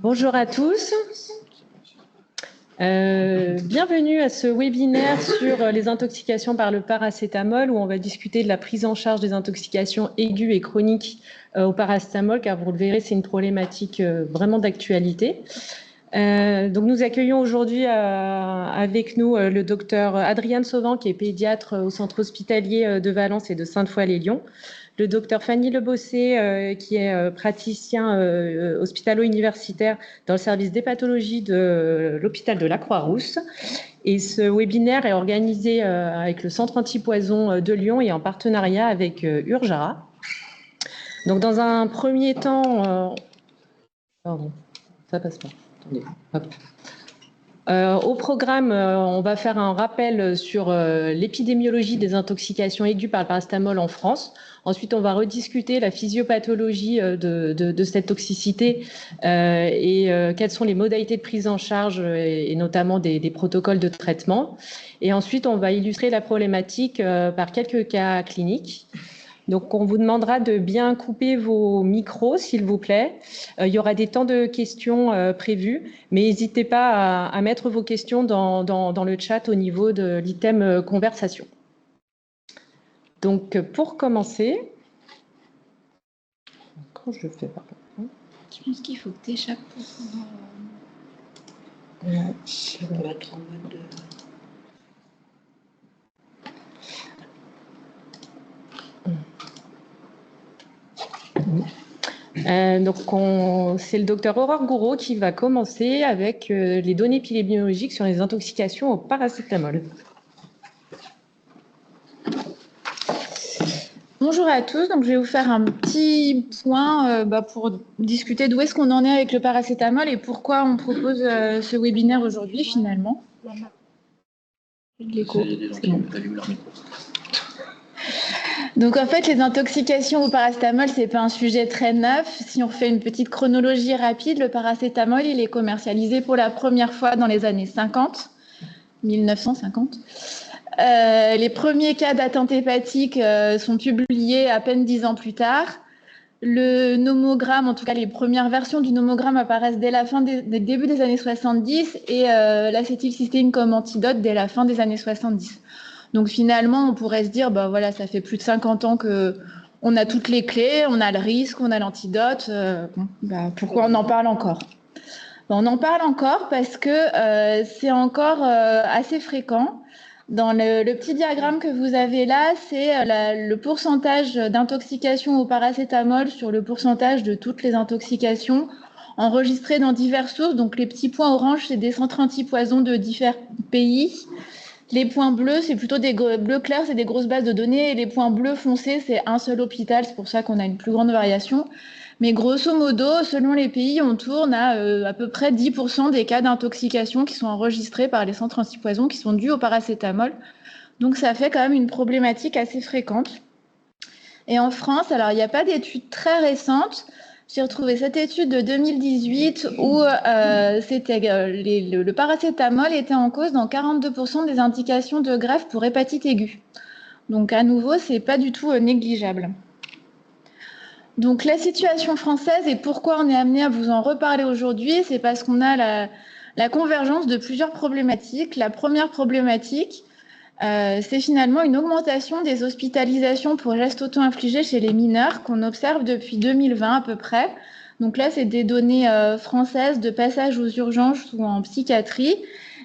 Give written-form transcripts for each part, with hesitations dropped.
Bonjour à tous. Bienvenue à ce webinaire sur les intoxications par le paracétamol où on va discuter de la prise en charge des intoxications aiguës et chroniques au paracétamol, car vous le verrez, c'est une problématique vraiment d'actualité. Donc nous accueillons aujourd'hui avec nous le docteur Adriane Sauvant, qui est pédiatre au centre hospitalier de Valence et de Sainte-Foy-les-Lyons, le docteur Fanny Lebossé, qui est praticien hospitalo-universitaire dans le service des pathologies de l'hôpital de la Croix-Rousse. Et ce webinaire est organisé avec le centre antipoison de Lyon et en partenariat avec Urgara. Donc dans un premier temps... Pardon, ça passe pas. Attendez, hop. Au programme, on va faire un rappel sur l'épidémiologie des intoxications aiguës par le paracétamol en France. Ensuite, on va rediscuter la physiopathologie de cette toxicité et quelles sont les modalités de prise en charge et notamment des protocoles de traitement. Et ensuite, on va illustrer la problématique par quelques cas cliniques. Donc, on vous demandera de bien couper vos micros, s'il vous plaît. Il y aura des temps de questions prévus, mais n'hésitez pas à mettre vos questions dans le chat au niveau de l'item conversation. Donc, pour commencer... Quand je fais pas... Je pense qu'il faut que tu échappes pour pouvoir... Je vais mettre en mode... Donc, c'est le docteur Aurore Gouraud qui va commencer avec les données épidémiologiques sur les intoxications au paracétamol. Bonjour à tous, donc je vais vous faire un petit point pour discuter d'où est-ce qu'on en est avec le paracétamol et pourquoi on propose ce webinaire aujourd'hui finalement. L'écho, c'est bon. Donc en fait, les intoxications au paracétamol, c'est pas un sujet très neuf. Si on fait une petite chronologie rapide, le paracétamol, il est commercialisé pour la première fois dans les années 50, 1950. Les premiers cas d'atteinte hépatique sont publiés à peine 10 ans plus tard. Le nomogramme, en tout cas les premières versions du nomogramme apparaissent dès la fin des début des années 70 et l'acétylcystéine comme antidote dès la fin des années 70. Donc finalement, on pourrait se dire, voilà, ça fait plus de 50 ans qu'on a toutes les clés, on a le risque, on a l'antidote. Pourquoi on en parle encore ? On en parle encore parce que c'est encore assez fréquent. Dans le petit diagramme que vous avez là, c'est le pourcentage d'intoxication au paracétamol sur le pourcentage de toutes les intoxications enregistrées dans diverses sources. Donc les petits points orange, c'est des centres antipoison de divers pays. Les points bleus, c'est plutôt des bleus clairs, c'est des grosses bases de données. Et les points bleus foncés, c'est un seul hôpital. C'est pour ça qu'on a une plus grande variation. Mais grosso modo, selon les pays, on tourne à peu près 10% des cas d'intoxication qui sont enregistrés par les centres antipoison qui sont dus au paracétamol. Donc ça fait quand même une problématique assez fréquente. Et en France, alors il n'y a pas d'études très récentes. J'ai retrouvé cette étude de 2018 où le paracétamol était en cause dans 42% des indications de greffe pour hépatite aiguë. Donc à nouveau, ce n'est pas du tout négligeable. Donc la situation française et pourquoi on est amené à vous en reparler aujourd'hui, c'est parce qu'on a la convergence de plusieurs problématiques. La première problématique, c'est finalement une augmentation des hospitalisations pour gestes auto-infligés chez les mineurs qu'on observe depuis 2020 à peu près. Donc là, c'est des données françaises de passage aux urgences ou en psychiatrie.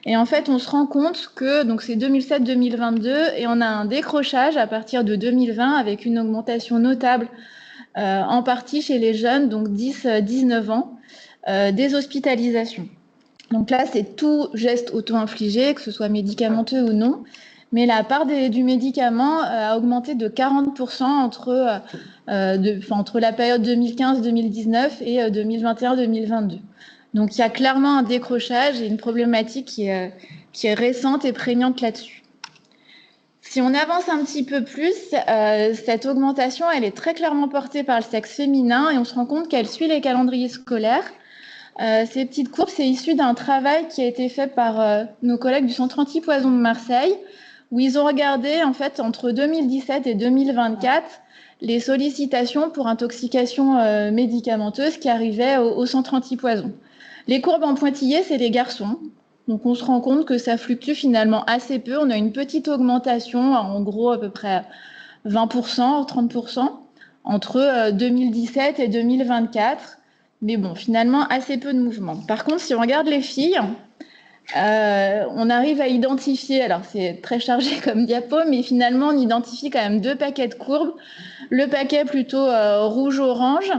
Et en fait, on se rend compte que donc c'est 2007-2022 et on a un décrochage à partir de 2020 avec une augmentation notable en partie chez les jeunes, donc 10-19 ans, des hospitalisations. Donc là, c'est tout geste auto-infligé, que ce soit médicamenteux ou non. Mais la part du médicament a augmenté de 40% entre la période 2015-2019 et 2021-2022. Donc il y a clairement un décrochage et une problématique qui est récente et prégnante là-dessus. Si on avance un petit peu plus, cette augmentation, elle est très clairement portée par le sexe féminin et on se rend compte qu'elle suit les calendriers scolaires. Ces petites courbes, c'est issu d'un travail qui a été fait par nos collègues du Centre Antipoison de Marseille, où ils ont regardé en fait entre 2017 et 2024 les sollicitations pour intoxication médicamenteuse qui arrivaient au centre antipoison. Les courbes en pointillé, c'est les garçons. Donc, on se rend compte que ça fluctue finalement assez peu. On a une petite augmentation, en gros à peu près 20%, 30%, entre 2017 et 2024. Mais bon, finalement, assez peu de mouvement. Par contre, si on regarde les filles, on arrive à identifier, alors c'est très chargé comme diapo, mais finalement, on identifie quand même 2 paquets de courbes. Le paquet plutôt rouge-orange,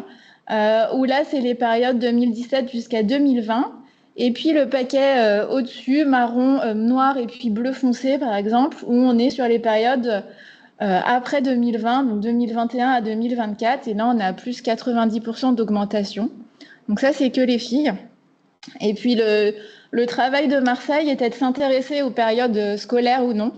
où là, c'est les périodes 2017 jusqu'à 2020. Et puis le paquet au-dessus, marron, noir et puis bleu foncé, par exemple, où on est sur les périodes après 2020, donc 2021 à 2024. Et là, on a plus 90% d'augmentation. Donc ça, c'est que les filles. Et puis le travail de Marseille était de s'intéresser aux périodes scolaires ou non.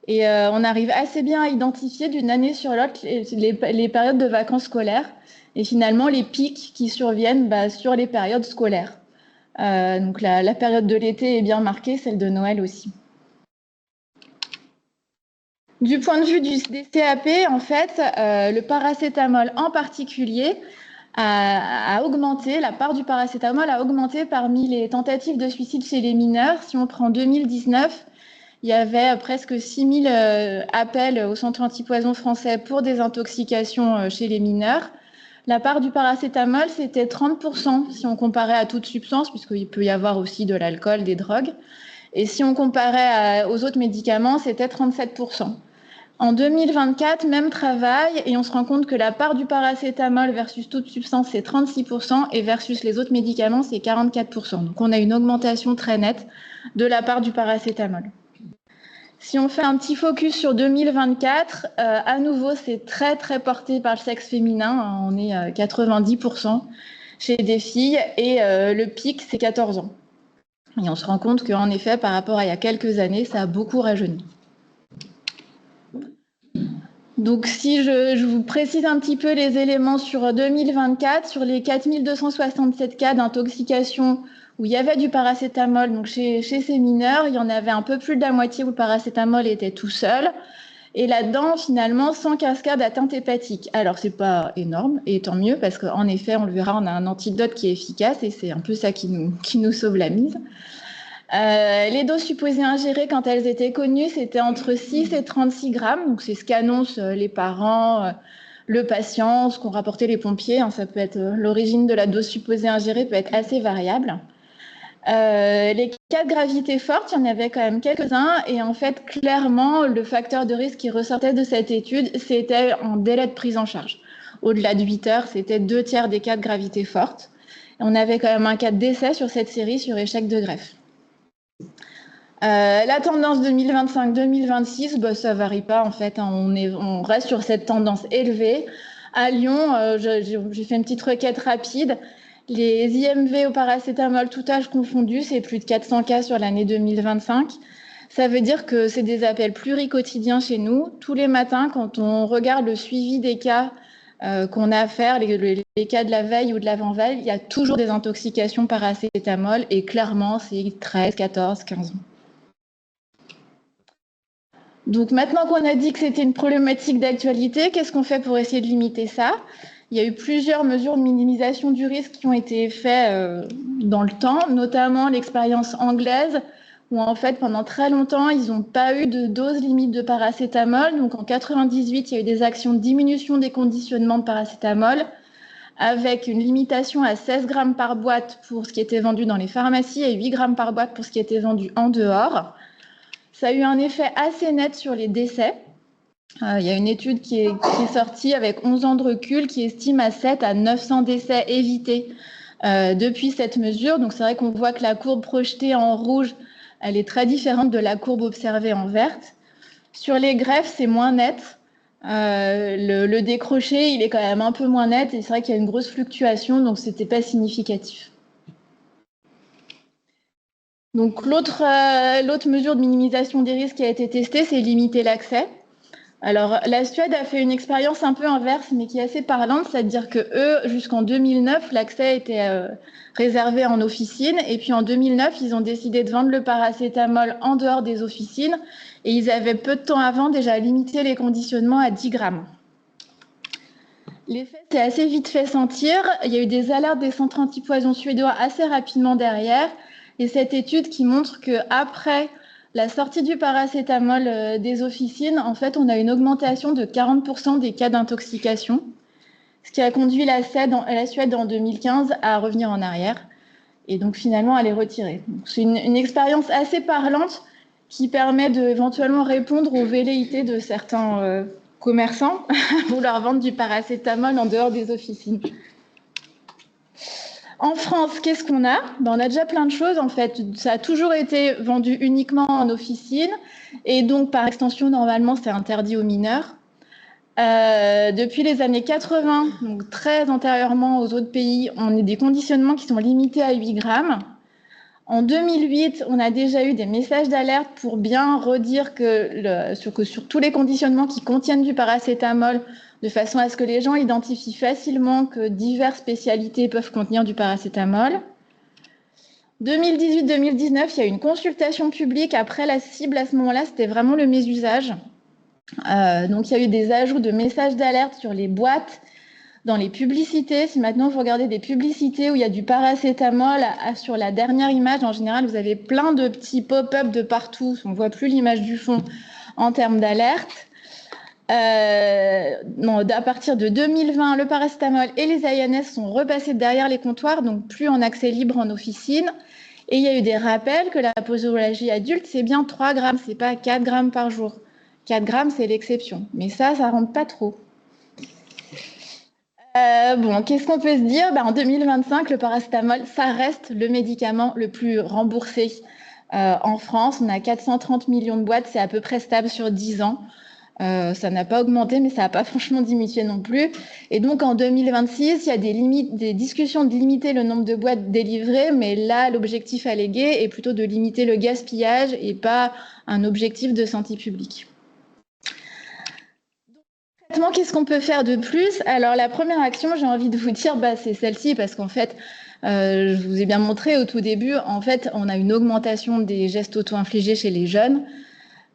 Et on arrive assez bien à identifier d'une année sur l'autre les périodes de vacances scolaires et finalement les pics qui surviennent sur les périodes scolaires. Donc la période de l'été est bien marquée, celle de Noël aussi. Du point de vue des CAP, en fait, le paracétamol en particulier a augmenté, la part du paracétamol a augmenté parmi les tentatives de suicide chez les mineurs. Si on prend 2019, il y avait presque 6000 appels au centre antipoison français pour des intoxications chez les mineurs. La part du paracétamol, c'était 30% si on comparait à toute substance, puisqu'il peut y avoir aussi de l'alcool, des drogues. Et si on comparait aux autres médicaments, c'était 37%. En 2024, même travail, et on se rend compte que la part du paracétamol versus toute substance, c'est 36%, et versus les autres médicaments, c'est 44%. Donc on a une augmentation très nette de la part du paracétamol. Si on fait un petit focus sur 2024, à nouveau, c'est très, très porté par le sexe féminin. On est à 90% chez des filles et le pic, c'est 14 ans. Et on se rend compte qu'en effet, par rapport à il y a quelques années, ça a beaucoup rajeuni. Donc, si je vous précise un petit peu les éléments sur 2024, sur les 4267 cas d'intoxication où il y avait du paracétamol, donc chez ces mineurs, il y en avait un peu plus de la moitié où le paracétamol était tout seul. Et là-dedans, finalement, 115 cas d'atteinte hépatique. Alors, c'est pas énorme, et tant mieux, parce qu'en effet, on le verra, on a un antidote qui est efficace, et c'est un peu ça qui nous sauve la mise. Les doses supposées ingérées, quand elles étaient connues, c'était entre 6 et 36 grammes. Donc, c'est ce qu'annoncent les parents, le patient, ce qu'ont rapporté les pompiers. Ça peut être l'origine de la dose supposée ingérée peut être assez variable. Les cas de gravité forte, il y en avait quand même quelques-uns. Et en fait, clairement, le facteur de risque qui ressortait de cette étude, c'était en délai de prise en charge. Au-delà de 8 heures, c'était 2/3 des cas de gravité forte. Et on avait quand même un cas de décès sur cette série sur échec de greffe. La tendance 2025-2026, ça varie pas en fait. On reste sur cette tendance élevée. À Lyon, j'ai fait une petite requête rapide. Les IMV au paracétamol, tout âge confondu, c'est plus de 400 cas sur l'année 2025. Ça veut dire que c'est des appels pluriquotidiens chez nous. Tous les matins, quand on regarde le suivi des cas qu'on a à faire, les cas de la veille ou de l'avant-veille, il y a toujours des intoxications paracétamol et clairement, c'est 13, 14, 15 ans. Donc maintenant qu'on a dit que c'était une problématique d'actualité, qu'est-ce qu'on fait pour essayer de limiter ça? Il y a eu plusieurs mesures de minimisation du risque qui ont été faites dans le temps, notamment l'expérience anglaise, où en fait pendant très longtemps, ils n'ont pas eu de dose limite de paracétamol. Donc en 98, il y a eu des actions de diminution des conditionnements de paracétamol, avec une limitation à 16 grammes par boîte pour ce qui était vendu dans les pharmacies et 8 grammes par boîte pour ce qui était vendu en dehors. Ça a eu un effet assez net sur les décès. Il y a une étude qui est sortie avec 11 ans de recul qui estime à 7 à 900 décès évités depuis cette mesure. Donc c'est vrai qu'on voit que la courbe projetée en rouge, elle est très différente de la courbe observée en verte. Sur les greffes, c'est moins net. Le décroché, il est quand même un peu moins net et c'est vrai qu'il y a une grosse fluctuation, donc c'était pas significatif. Donc l'autre mesure de minimisation des risques qui a été testée, c'est limiter l'accès. Alors la Suède a fait une expérience un peu inverse, mais qui est assez parlante, c'est-à-dire que eux, jusqu'en 2009, l'accès était réservé en officine, et puis en 2009, ils ont décidé de vendre le paracétamol en dehors des officines, et ils avaient peu de temps avant déjà limité les conditionnements à 10 grammes. L'effet s'est assez vite fait sentir. Il y a eu des alertes des centres antipoison suédois assez rapidement derrière. Et cette étude qui montre qu'après la sortie du paracétamol des officines, en fait, on a une augmentation de 40% des cas d'intoxication, ce qui a conduit la Suède en 2015 à revenir en arrière et donc finalement à les retirer. C'est une expérience assez parlante qui permet d'éventuellement répondre aux velléités de certains commerçants à vouloir vendre du paracétamol en dehors des officines. En France, qu'est-ce qu'on a? On a déjà plein de choses en fait. Ça a toujours été vendu uniquement en officine et donc par extension, normalement, c'est interdit aux mineurs. Depuis les années 80, donc très antérieurement aux autres pays, on a des conditionnements qui sont limités à 8 grammes. En 2008, on a déjà eu des messages d'alerte pour bien redire que sur tous les conditionnements qui contiennent du paracétamol, de façon à ce que les gens identifient facilement que diverses spécialités peuvent contenir du paracétamol. 2018-2019, il y a eu une consultation publique. Après, la cible à ce moment-là, c'était vraiment le mésusage. Donc, il y a eu des ajouts de messages d'alerte sur les boîtes, dans les publicités. Si maintenant vous regardez des publicités où il y a du paracétamol, sur la dernière image, en général, vous avez plein de petits pop-up de partout. On ne voit plus l'image du fond en termes d'alerte. À partir de 2020, le paracétamol et les INS sont repassés derrière les comptoirs, donc plus en accès libre en officine. Et il y a eu des rappels que la posologie adulte, c'est bien 3 grammes, c'est pas 4 grammes par jour. 4 grammes, c'est l'exception. Mais ça rentre pas trop. Qu'est-ce qu'on peut se dire? En 2025, le paracétamol, ça reste le médicament le plus remboursé en France. On a 430 millions de boîtes, c'est à peu près stable sur 10 ans. Ça n'a pas augmenté, mais ça n'a pas franchement diminué non plus. Et donc, en 2026, il y a des discussions de limiter le nombre de boîtes délivrées, mais là, l'objectif allégué est plutôt de limiter le gaspillage et pas un objectif de santé publique. Qu'est-ce qu'on peut faire de plus? Alors, la première action, j'ai envie de vous dire, c'est celle-ci, parce qu'en fait, je vous ai bien montré au tout début, en fait, on a une augmentation des gestes auto-infligés chez les jeunes.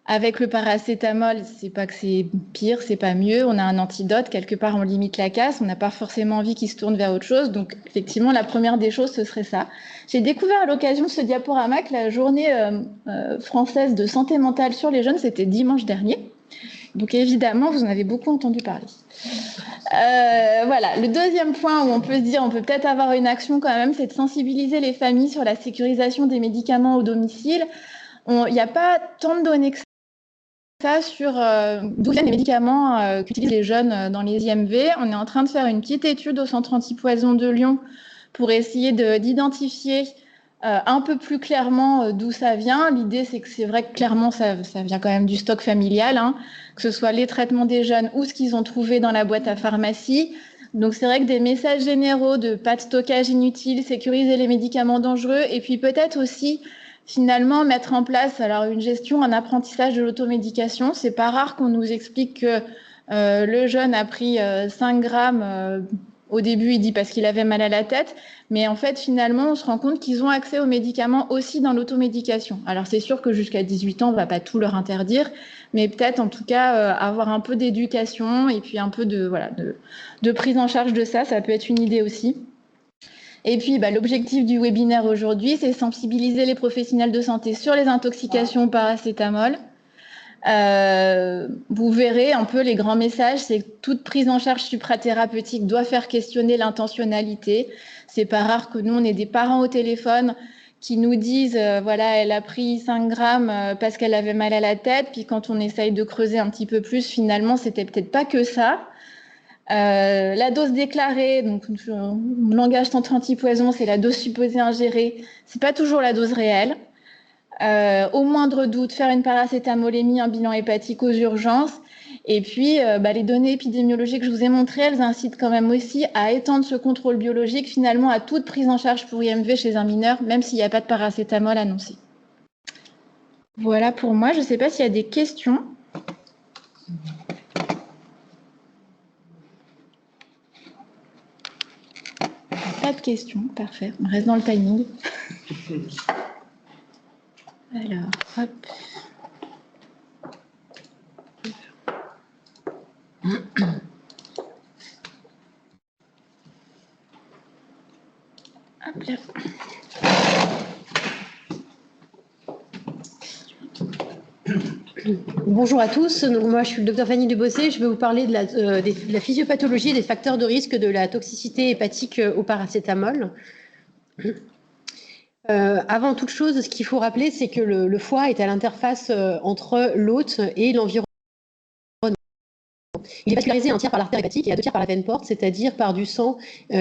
Avec le paracétamol, c'est pas que c'est pire, c'est pas mieux. On a un antidote, quelque part, on limite la casse. On n'a pas forcément envie qu'ils se tournent vers autre chose. Donc, effectivement, la première des choses, ce serait ça. J'ai découvert à l'occasion de ce diaporama que la journée française de santé mentale sur les jeunes, c'était dimanche dernier. Donc évidemment, vous en avez beaucoup entendu parler. Voilà, le deuxième point où on peut se dire on peut peut-être avoir une action quand même, c'est de sensibiliser les familles sur la sécurisation des médicaments au domicile. Il n'y a pas tant de données que ça sur d'où viennent les médicaments qu'utilisent les jeunes dans les IMV. On est en train de faire une petite étude au centre antipoison de Lyon pour essayer d'identifier un peu plus clairement d'où ça vient. L'idée, c'est que c'est vrai que clairement, ça vient quand même du stock familial, hein, que ce soit les traitements des jeunes ou ce qu'ils ont trouvé dans la boîte à pharmacie. Donc, c'est vrai que des messages généraux de pas de stockage inutile, sécuriser les médicaments dangereux, et puis peut-être aussi, finalement, mettre en place une gestion, un apprentissage de l'automédication. C'est pas rare qu'on nous explique que le jeune a pris 5 grammes au début, il dit parce qu'il avait mal à la tête. Mais en fait, finalement, on se rend compte qu'ils ont accès aux médicaments aussi dans l'automédication. Alors, c'est sûr que jusqu'à 18 ans, on ne va pas tout leur interdire, mais peut-être, en tout cas, avoir un peu d'éducation et puis un peu de prise en charge de ça, ça peut être une idée aussi. Et puis, l'objectif du webinaire aujourd'hui, c'est sensibiliser les professionnels de santé sur les intoxications au paracétamol. Vous verrez un peu les grands messages, c'est que toute prise en charge suprathérapeutique doit faire questionner l'intentionnalité. C'est pas rare que nous, on ait des parents au téléphone qui nous disent, elle a pris 5 grammes parce qu'elle avait mal à la tête. Puis quand on essaye de creuser un petit peu plus, finalement, c'était peut-être pas que ça. La dose déclarée, donc le langage centre antipoison, c'est la dose supposée ingérée. C'est pas toujours la dose réelle. Au moindre doute, faire une paracétamolémie, un bilan hépatique aux urgences. Et puis, les données épidémiologiques que je vous ai montrées, elles incitent quand même aussi à étendre ce contrôle biologique finalement à toute prise en charge pour IMV chez un mineur, même s'il n'y a pas de paracétamol annoncé. Voilà pour moi. Je ne sais pas s'il y a des questions. Pas de questions. Parfait. On reste dans le timing. Alors, hop. Hop là. Bonjour à tous, donc moi je suis le docteur Fanny Dubossé, je vais vous parler de la physiopathologie et des facteurs de risque de la toxicité hépatique au paracétamol. Avant toute chose, ce qu'il faut rappeler, c'est que le foie est à l'interface entre l'hôte et l'environnement. Il est vascularisé un tiers par l'artère hépatique et à 2 tiers par la veine porte, c'est-à-dire par du sang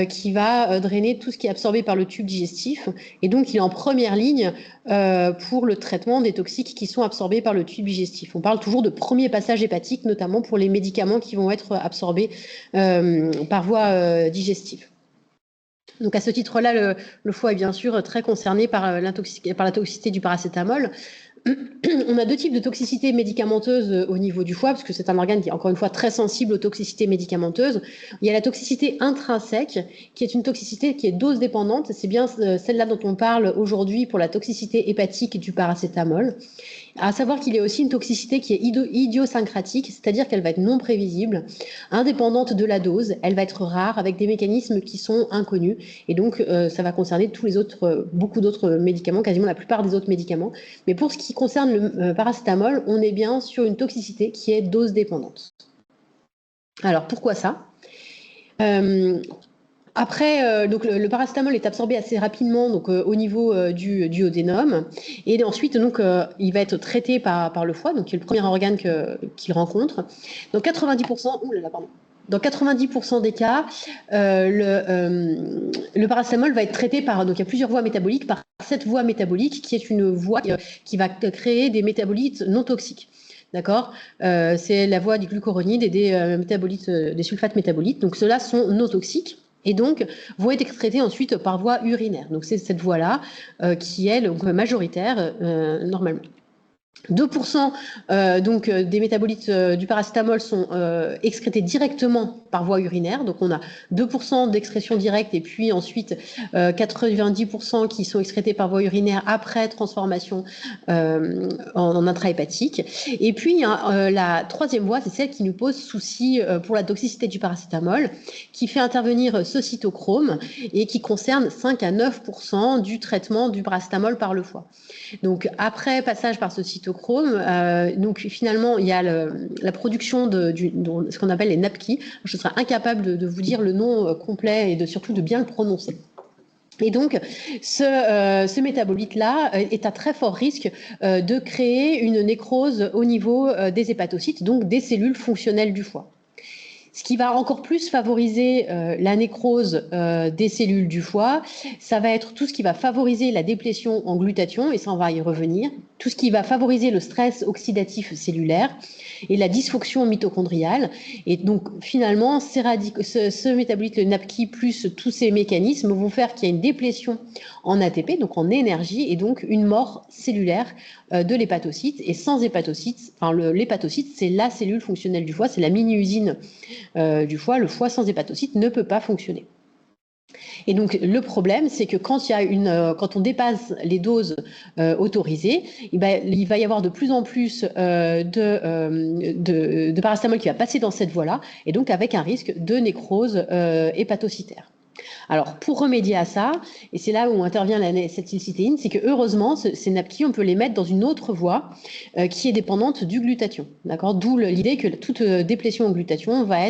qui va drainer tout ce qui est absorbé par le tube digestif. Et donc, il est en première ligne pour le traitement des toxiques qui sont absorbés par le tube digestif. On parle toujours de premier passage hépatique, notamment pour les médicaments qui vont être absorbés par voie digestive. Donc à ce titre-là, le foie est bien sûr très concerné par la toxicité du paracétamol. On a deux types de toxicité médicamenteuse au niveau du foie, parce que c'est un organe qui est encore une fois très sensible aux toxicités médicamenteuses. Il y a la toxicité intrinsèque, qui est une toxicité qui est dose dépendante. C'est bien celle-là dont on parle aujourd'hui pour la toxicité hépatique du paracétamol. À savoir qu'il y a aussi une toxicité qui est idiosyncratique, c'est-à-dire qu'elle va être non prévisible, indépendante de la dose, elle va être rare, avec des mécanismes qui sont inconnus, et donc ça va concerner tous les autres, beaucoup d'autres médicaments, quasiment la plupart des autres médicaments. Mais pour ce qui concerne le paracétamol, on est bien sur une toxicité qui est dose dépendante. Alors pourquoi ça ? Après, donc le paracétamol est absorbé assez rapidement donc, au niveau du duodénum et ensuite donc, il va être traité par le foie, donc qui est le premier organe qu'il rencontre. Donc 90%, dans 90% des cas, le paracétamol va être traité par, donc il y a plusieurs voies métaboliques, par cette voie métabolique qui est une voie qui va créer des métabolites non toxiques. D'accord, c'est la voie du glucuronide et des sulfates métabolites. Donc ceux-là sont non toxiques et donc vont être traités ensuite par voie urinaire. Donc c'est cette voie-là qui est donc majoritaire normalement. 2% donc, des métabolites du paracétamol sont excrétés directement par voie urinaire. Donc on a 2% d'excrétion directe et puis ensuite 90% qui sont excrétés par voie urinaire après transformation en intrahépatique. Et puis la troisième voie, c'est celle qui nous pose souci pour la toxicité du paracétamol, qui fait intervenir ce cytochrome et qui concerne 5 à 9% du traitement du paracétamol par le foie. Donc après passage par ce cytochrome, donc finalement il y a la production de ce qu'on appelle les NAPKI. Je serais incapable de vous dire le nom complet et surtout de bien le prononcer. Et donc, ce métabolite-là est à très fort risque de créer une nécrose au niveau des hépatocytes, donc des cellules fonctionnelles du foie. Ce qui va encore plus favoriser la nécrose des cellules du foie, ça va être tout ce qui va favoriser la déplétion en glutathion, et ça on va y revenir, tout ce qui va favoriser le stress oxydatif cellulaire et la dysfonction mitochondriale. Et donc finalement, ce métabolite, le NAPKI, plus tous ces mécanismes vont faire qu'il y a une déplétion en ATP, donc en énergie, et donc une mort cellulaire de l'hépatocyte. Et sans hépatocyte, enfin l'hépatocyte, c'est la cellule fonctionnelle du foie, c'est la mini-usine du foie. Le foie sans hépatocyte ne peut pas fonctionner. Et donc le problème, c'est que quand on dépasse les doses autorisées, il va y avoir de plus en plus de paracétamol qui va passer dans cette voie-là, et donc avec un risque de nécrose hépatocytaire. Alors, pour remédier à ça, et c'est là où intervient l'acétylcystéine, c'est que heureusement, ces NAPKI, on peut les mettre dans une autre voie qui est dépendante du glutathion. D'accord ? D'où l'idée que toute déplétion en glutathion va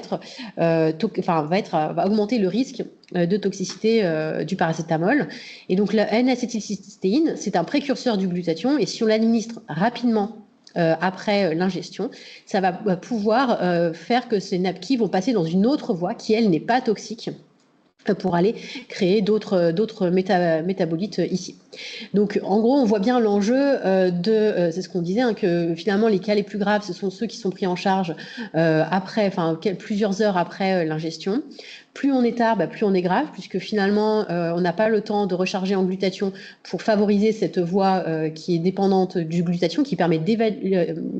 augmenter le risque de toxicité du paracétamol. Et donc, la N-acétylcystéine, c'est un précurseur du glutathion, et si on l'administre rapidement après l'ingestion, ça va pouvoir faire que ces NAPKI vont passer dans une autre voie qui, elle, n'est pas toxique, pour aller créer d'autres métabolites ici. Donc, en gros, on voit bien l'enjeu c'est ce qu'on disait, hein, que finalement, les cas les plus graves, ce sont ceux qui sont pris en charge plusieurs heures après l'ingestion. Plus on est tard, plus on est grave, puisque finalement, on n'a pas le temps de recharger en glutathion pour favoriser cette voie qui est dépendante du glutathion, qui permet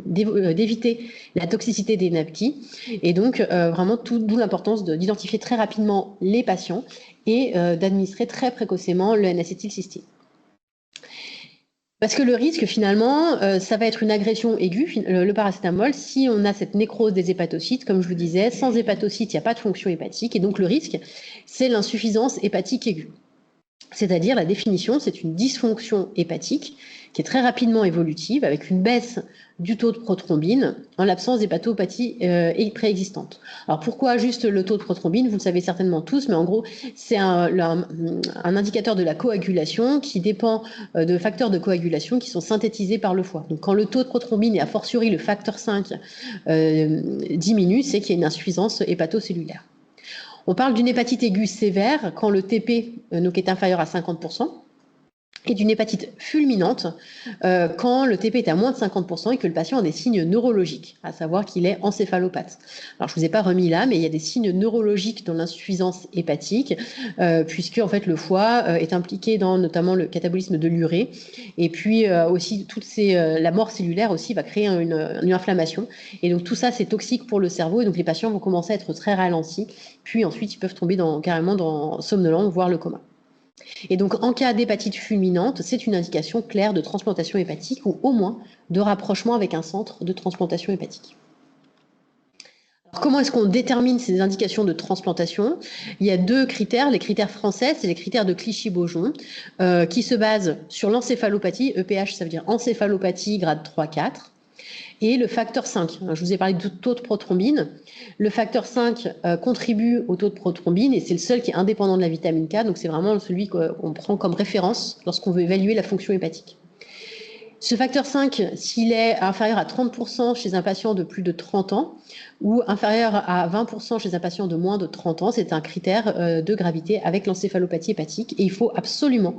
d'éviter la toxicité des NAPKI. Et donc, vraiment, d'où l'importance d'identifier très rapidement les patients et d'administrer très précocement le N-acétylcystéine. Parce que le risque, finalement, ça va être une agression aiguë, le paracétamol, si on a cette nécrose des hépatocytes, comme je vous disais, sans hépatocytes, il n'y a pas de fonction hépatique, et donc le risque, c'est l'insuffisance hépatique aiguë. C'est-à-dire, la définition, c'est une dysfonction hépatique qui est très rapidement évolutive avec une baisse du taux de prothrombine en l'absence d'hépatopathie préexistante. Alors pourquoi juste le taux de prothrombine? Vous le savez certainement tous, mais en gros, c'est un indicateur de la coagulation qui dépend de facteurs de coagulation qui sont synthétisés par le foie. Donc quand le taux de prothrombine et a fortiori le facteur 5 diminue, c'est qu'il y a une insuffisance hépatocellulaire. On parle d'une hépatite aiguë sévère quand le TP donc est inférieur à 50%. Et d'une hépatite fulminante quand le TP est à moins de 50% et que le patient a des signes neurologiques, à savoir qu'il est encéphalopathe. Alors, je ne vous ai pas remis là, mais il y a des signes neurologiques dans l'insuffisance hépatique, puisque en fait, le foie est impliqué dans notamment le catabolisme de l'urée. Et puis, aussi, la mort cellulaire aussi va créer une inflammation. Et donc, tout ça, c'est toxique pour le cerveau. Et donc, les patients vont commencer à être très ralentis. Puis ensuite, ils peuvent tomber carrément dans somnolent, voire le coma. Et donc, en cas d'hépatite fulminante, c'est une indication claire de transplantation hépatique ou au moins de rapprochement avec un centre de transplantation hépatique. Alors, comment est-ce qu'on détermine ces indications de transplantation? Il y a 2 critères. Les critères français, c'est les critères de Clichy-Beaujon, qui se basent sur l'encéphalopathie. EPH, ça veut dire encéphalopathie grade 3-4. Et le facteur 5. Je vous ai parlé du taux de prothrombine. Le facteur 5 contribue au taux de prothrombine et c'est le seul qui est indépendant de la vitamine K. Donc, c'est vraiment celui qu'on prend comme référence lorsqu'on veut évaluer la fonction hépatique. Ce facteur 5, s'il est inférieur à 30% chez un patient de plus de 30 ans ou inférieur à 20% chez un patient de moins de 30 ans, c'est un critère de gravité avec l'encéphalopathie hépatique. Et il faut absolument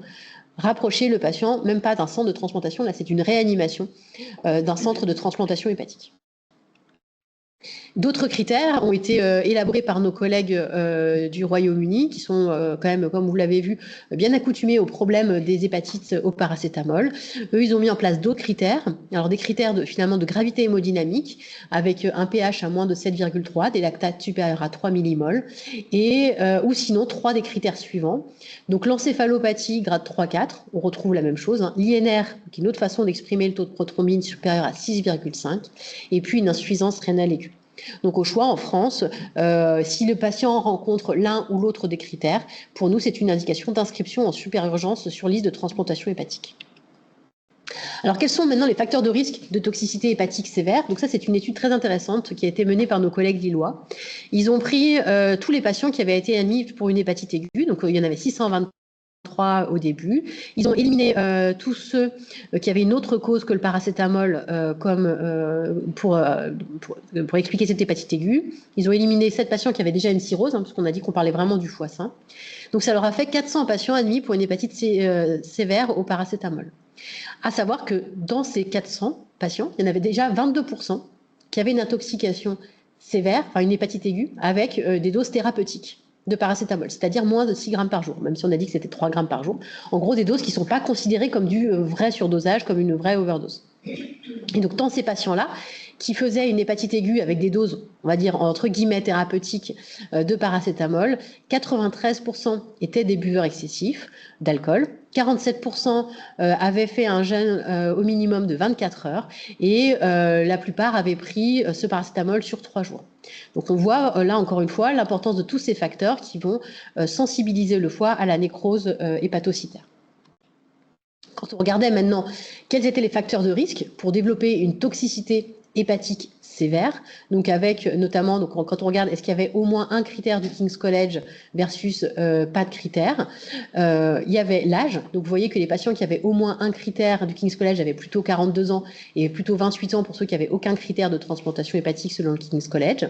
rapprocher le patient, même pas d'un centre de transplantation, là c'est une réanimation d'un centre de transplantation hépatique. D'autres critères ont été élaborés par nos collègues du Royaume-Uni, qui sont quand même, comme vous l'avez vu, bien accoutumés au problème des hépatites au paracétamol. Eux, ils ont mis en place d'autres critères. Alors des critères finalement de gravité hémodynamique, avec un pH à moins de 7,3, des lactates supérieurs à 3 millimoles, et ou sinon 3 des critères suivants. Donc l'encéphalopathie grade 3-4, on retrouve la même chose. L'INR, qui est une autre façon d'exprimer le taux de prothrombine supérieur à 6,5, et puis une insuffisance rénale aiguë. Donc au choix en France, si le patient rencontre l'un ou l'autre des critères, pour nous c'est une indication d'inscription en super urgence sur liste de transplantation hépatique. Alors quels sont maintenant les facteurs de risque de toxicité hépatique sévère? Donc ça c'est une étude très intéressante qui a été menée par nos collègues lillois. Ils ont pris tous les patients qui avaient été admis pour une hépatite aiguë, donc il y en avait 623 au début. Ils ont éliminé tous ceux qui avaient une autre cause que le paracétamol pour expliquer cette hépatite aiguë. Ils ont éliminé 7 patients qui avaient déjà une cirrhose, parce qu'on a dit qu'on parlait vraiment du foie sain. Donc ça leur a fait 400 patients admis pour une hépatite sévère au paracétamol. À savoir que dans ces 400 patients, il y en avait déjà 22% qui avaient une intoxication sévère, enfin une hépatite aiguë, avec des doses thérapeutiques de paracétamol, c'est-à-dire moins de 6 grammes par jour, même si on a dit que c'était 3 grammes par jour. En gros, des doses qui ne sont pas considérées comme du vrai surdosage, comme une vraie overdose. Et donc, dans ces patients-là, qui faisaient une hépatite aiguë avec des doses, on va dire, entre guillemets, thérapeutiques de paracétamol, 93% étaient des buveurs excessifs d'alcool, 47% avaient fait un jeûne au minimum de 24 heures et la plupart avaient pris ce paracétamol sur 3 jours. Donc on voit là encore une fois l'importance de tous ces facteurs qui vont sensibiliser le foie à la nécrose hépatocytaire. Quand on regardait maintenant quels étaient les facteurs de risque pour développer une toxicité hépatique sévère, donc avec notamment, donc quand on regarde est-ce qu'il y avait au moins un critère du King's College versus pas de critère, il y avait l'âge, donc vous voyez que les patients qui avaient au moins un critère du King's College avaient plutôt 42 ans et plutôt 28 ans pour ceux qui avaient aucun critère de transplantation hépatique selon le King's College.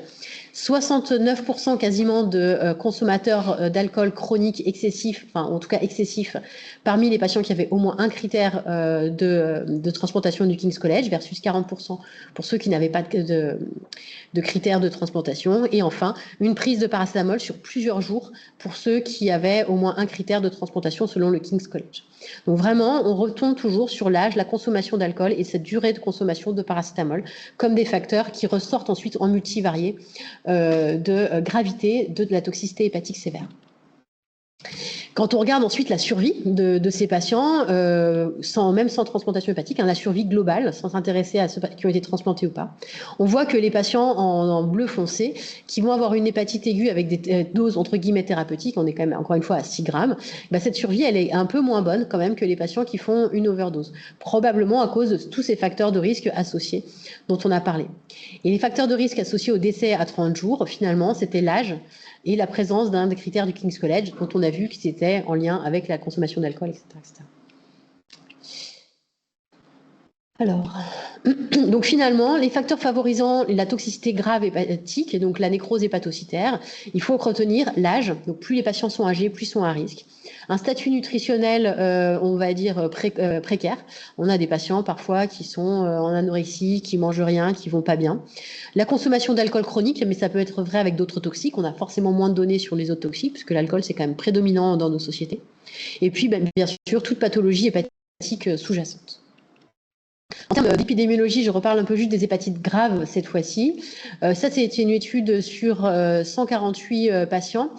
69% quasiment de consommateurs d'alcool chronique excessif, enfin en tout cas excessif, parmi les patients qui avaient au moins un critère de transplantation du King's College versus 40% pour ceux qui n'avaient pas de critères de transplantation. Et enfin, une prise de paracétamol sur plusieurs jours pour ceux qui avaient au moins un critère de transplantation selon le King's College. Donc vraiment, on retombe toujours sur l'âge, la consommation d'alcool et cette durée de consommation de paracétamol comme des facteurs qui ressortent ensuite en multivariés de gravité de la toxicité hépatique sévère. Quand on regarde ensuite la survie de ces patients, même sans transplantation hépatique, la survie globale, sans s'intéresser à ceux qui ont été transplantés ou pas, on voit que les patients en bleu foncé, qui vont avoir une hépatite aiguë avec des doses entre guillemets thérapeutiques, on est quand même encore une fois à 6 grammes, cette survie elle est un peu moins bonne quand même que les patients qui font une overdose, probablement à cause de tous ces facteurs de risque associés dont on a parlé. Et les facteurs de risque associés au décès à 30 jours, finalement, c'était l'âge et la présence d'un des critères du King's College, dont on a vu qu'ils étaient en lien avec la consommation d'alcool, etc., etc. Alors, donc finalement, les facteurs favorisant la toxicité grave hépatique, et donc la nécrose hépatocytaire, il faut retenir l'âge. Donc plus les patients sont âgés, plus ils sont à risque. Un statut nutritionnel, on va dire précaire. On a des patients parfois qui sont en anorexie, qui mangent rien, qui vont pas bien. La consommation d'alcool chronique, mais ça peut être vrai avec d'autres toxiques. On a forcément moins de données sur les autres toxiques, puisque l'alcool c'est quand même prédominant dans nos sociétés. Et puis, bien sûr, toute pathologie hépatique sous-jacente. En termes d'épidémiologie, je reparle un peu juste des hépatites graves cette fois-ci. Ça, c'est une étude sur 148 patients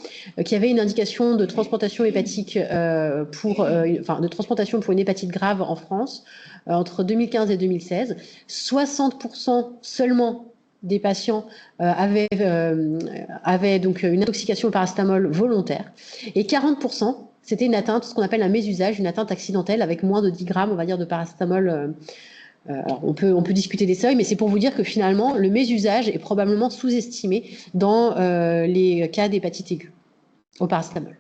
qui avaient une indication de transplantation hépatique de transplantation pour une hépatite grave en France entre 2015 et 2016. 60% seulement des patients avaient donc une intoxication au paracétamol volontaire et 40%, c'était une atteinte, ce qu'on appelle un mésusage, une atteinte accidentelle avec moins de 10 grammes, on va dire, de paracétamol. Alors on peut discuter des seuils, mais c'est pour vous dire que finalement, le mésusage est probablement sous-estimé dans les cas d'hépatite aiguë au paracétamol.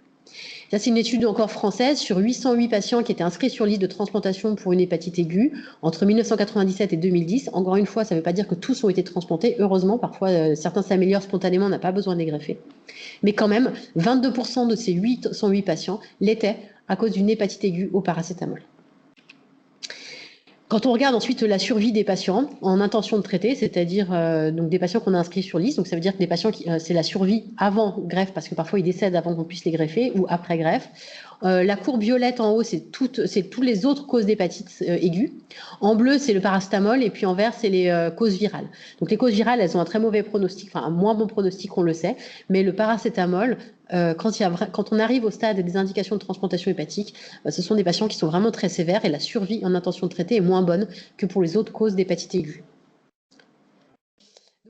Ça, c'est une étude encore française sur 808 patients qui étaient inscrits sur liste de transplantation pour une hépatite aiguë entre 1997 et 2010. Encore une fois, ça ne veut pas dire que tous ont été transplantés. Heureusement, parfois, certains s'améliorent spontanément, on n'a pas besoin de les greffer. Mais quand même, 22% de ces 808 patients l'étaient à cause d'une hépatite aiguë au paracétamol. Quand on regarde ensuite la survie des patients en intention de traiter, c'est-à-dire donc des patients qu'on a inscrits sur liste, donc ça veut dire que des patients c'est la survie avant greffe, parce que parfois ils décèdent avant qu'on puisse les greffer, ou après greffe. La courbe violette en haut, c'est toutes les autres causes d'hépatite aiguë. En bleu, c'est le paracétamol, et puis en vert, c'est les causes virales. Donc les causes virales, elles ont un très mauvais pronostic, enfin un moins bon pronostic, on le sait, mais le paracétamol, quand on arrive au stade des indications de transplantation hépatique, ce sont des patients qui sont vraiment très sévères et la survie en intention de traiter est moins bonne que pour les autres causes d'hépatite aiguë.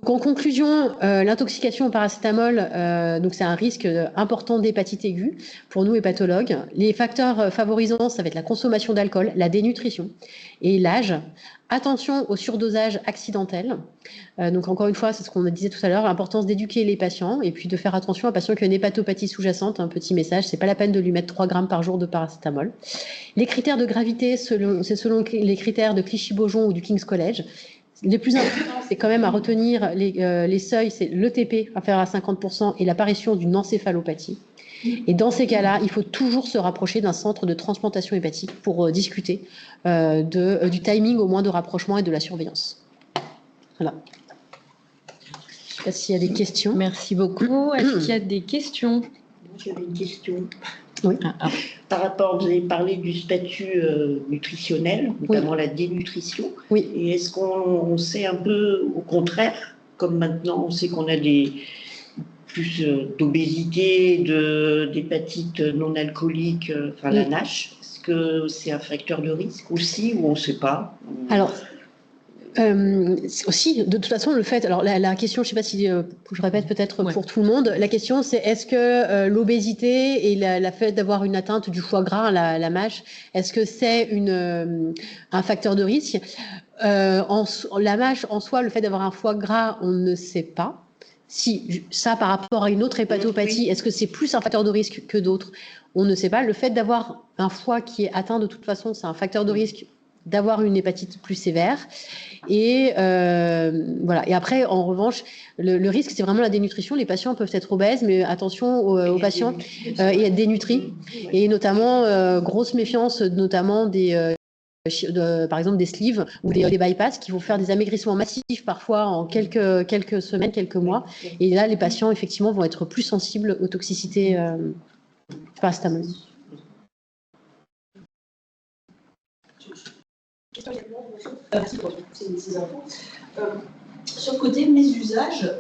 Donc, en conclusion, l'intoxication au paracétamol, donc c'est un risque important d'hépatite aiguë pour nous hépatologues. Les facteurs favorisants, ça va être la consommation d'alcool, la dénutrition et l'âge. Attention au surdosage accidentel. Donc encore une fois, c'est ce qu'on disait tout à l'heure, l'importance d'éduquer les patients et puis de faire attention à un patient qui a une hépatopathie sous-jacente. Un petit message, c'est pas la peine de lui mettre 3 grammes par jour de paracétamol. Les critères de gravité, c'est selon les critères de Clichy-Beaujon ou du King's College. Les plus importants, c'est quand même à retenir les seuils, c'est l'ETP inférieur à 50% et l'apparition d'une encéphalopathie. Et dans ces cas-là, il faut toujours se rapprocher d'un centre de transplantation hépatique pour discuter du timing au moins de rapprochement et de la surveillance. Voilà. Je ne sais pas s'il y a des questions. Merci beaucoup. Est-ce qu'il y a des questions? J'avais une question. Oui. Par rapport, vous avez parlé du statut nutritionnel, notamment la dénutrition. Oui. Et est-ce qu'on sait un peu au contraire, comme maintenant on sait qu'on a plus d'obésité, d'hépatite non alcoolique, enfin la NASH, est-ce que c'est un facteur de risque aussi ou on ne sait pas? Alors, aussi, de toute façon, le fait. Alors, la question, je ne sais pas si je répète peut-être pour tout le monde. La question, c'est est-ce que l'obésité et la fait d'avoir une atteinte du foie gras, la MASH, est-ce que c'est un facteur de risque? La MASH en soi, le fait d'avoir un foie gras, on ne sait pas. Si ça, par rapport à une autre hépatopathie, est-ce que c'est plus un facteur de risque que d'autres? On ne sait pas. Le fait d'avoir un foie qui est atteint de toute façon, c'est un facteur de risque d'avoir une hépatite plus sévère. Et voilà. Et après, en revanche, le risque, c'est vraiment la dénutrition. Les patients peuvent être obèses, mais attention aux patients et être dénutris. Et notamment, grosse méfiance, notamment par exemple des sleeves ou des bypass qui vont faire des amaigrissements massifs parfois en quelques semaines, quelques mois. Et là, les patients, effectivement, vont être plus sensibles aux toxicités du paracétamol. Merci pour ces infos. Sur le côté mésusage,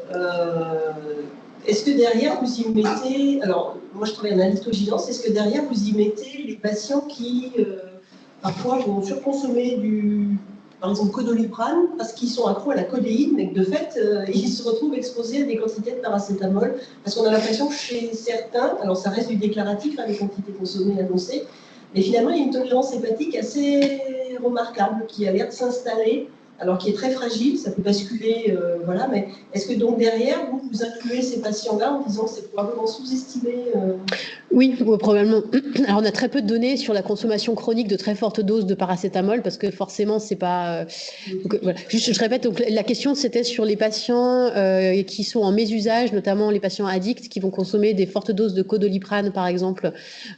Est-ce que derrière, vous y mettez, alors moi je travaille en addictovigilance, est-ce que derrière, vous y mettez les patients qui, parfois, vont surconsommer par exemple, Codoliprane, parce qu'ils sont accros à la codéine, mais que de fait, ils se retrouvent exposés à des quantités de paracétamol, parce qu'on a l'impression que chez certains, alors ça reste du déclaratif, hein, les quantités consommées annoncées, mais finalement, il y a une tolérance hépatique assez remarquable qui a l'air de s'installer, alors qui est très fragile, ça peut basculer, voilà, mais est-ce que donc derrière, vous incluez ces patients-là en disant que c'est probablement sous-estimé Oui, probablement. Alors, on a très peu de données sur la consommation chronique de très fortes doses de paracétamol parce que forcément, c'est pas. Donc, voilà. Juste, je répète, donc, la question c'était sur les patients qui sont en mésusage, notamment les patients addicts qui vont consommer des fortes doses de Codoliprane, par exemple,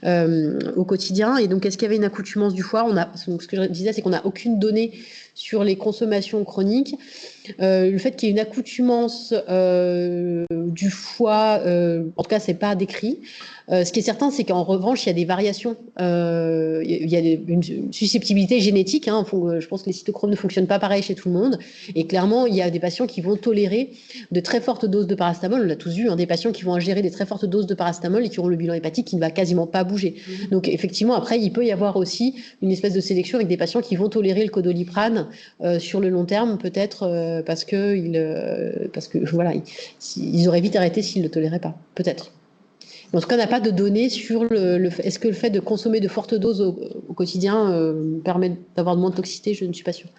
au quotidien. Et donc, est-ce qu'il y avait une accoutumance du foie? Donc, ce que je disais, c'est qu'on n'a aucune donnée sur les consommations chroniques. Le fait qu'il y ait une accoutumance du foie, en tout cas, c'est pas décrit. Ce qui est certain, c'est qu'en revanche, il y a des variations. Il y a une susceptibilité génétique. Hein, je pense que les cytochromes ne fonctionnent pas pareil chez tout le monde. Et clairement, il y a des patients qui vont tolérer de très fortes doses de paracétamol. On l'a tous vu, hein, des patients qui vont ingérer des très fortes doses de paracétamol et qui auront le bilan hépatique qui ne va quasiment pas bouger. Donc, effectivement, après, il peut y avoir aussi une espèce de sélection avec des patients qui vont tolérer le Codoliprane sur le long terme, peut-être parce que voilà, ils auraient vite arrêté s'ils ne le toléraient pas. Peut-être. En tout cas, on n'a pas de données sur est-ce que le fait de consommer de fortes doses au quotidien permet d'avoir moins de toxicité. Je ne suis pas sûre.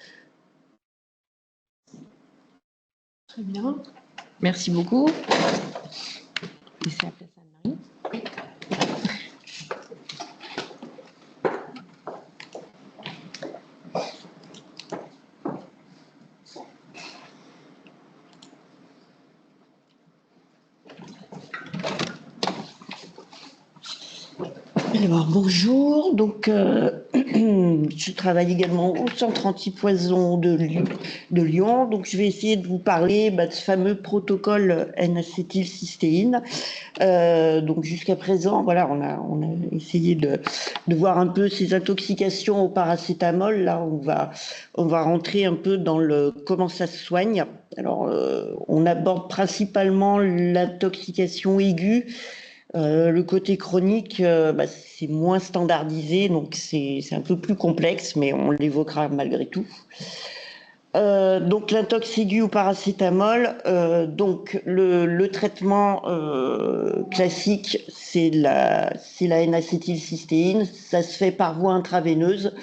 Très bien. Merci beaucoup. Laissez la place à Anne-Marie. Alors, bonjour, donc je travaille également au centre antipoison de Lyon, donc je vais essayer de vous parler de ce fameux protocole N-acétylcystéine. Donc jusqu'à présent, voilà, on a essayé de voir un peu ces intoxications au paracétamol. Là, on va rentrer un peu dans comment ça se soigne. Alors, on aborde principalement l'intoxication aiguë. Le côté chronique, c'est moins standardisé, donc c'est un peu plus complexe, mais on l'évoquera malgré tout. Donc l'intox aiguë au paracétamol, donc le traitement classique, c'est la N-acétylcystéine, ça se fait par voie intraveineuse.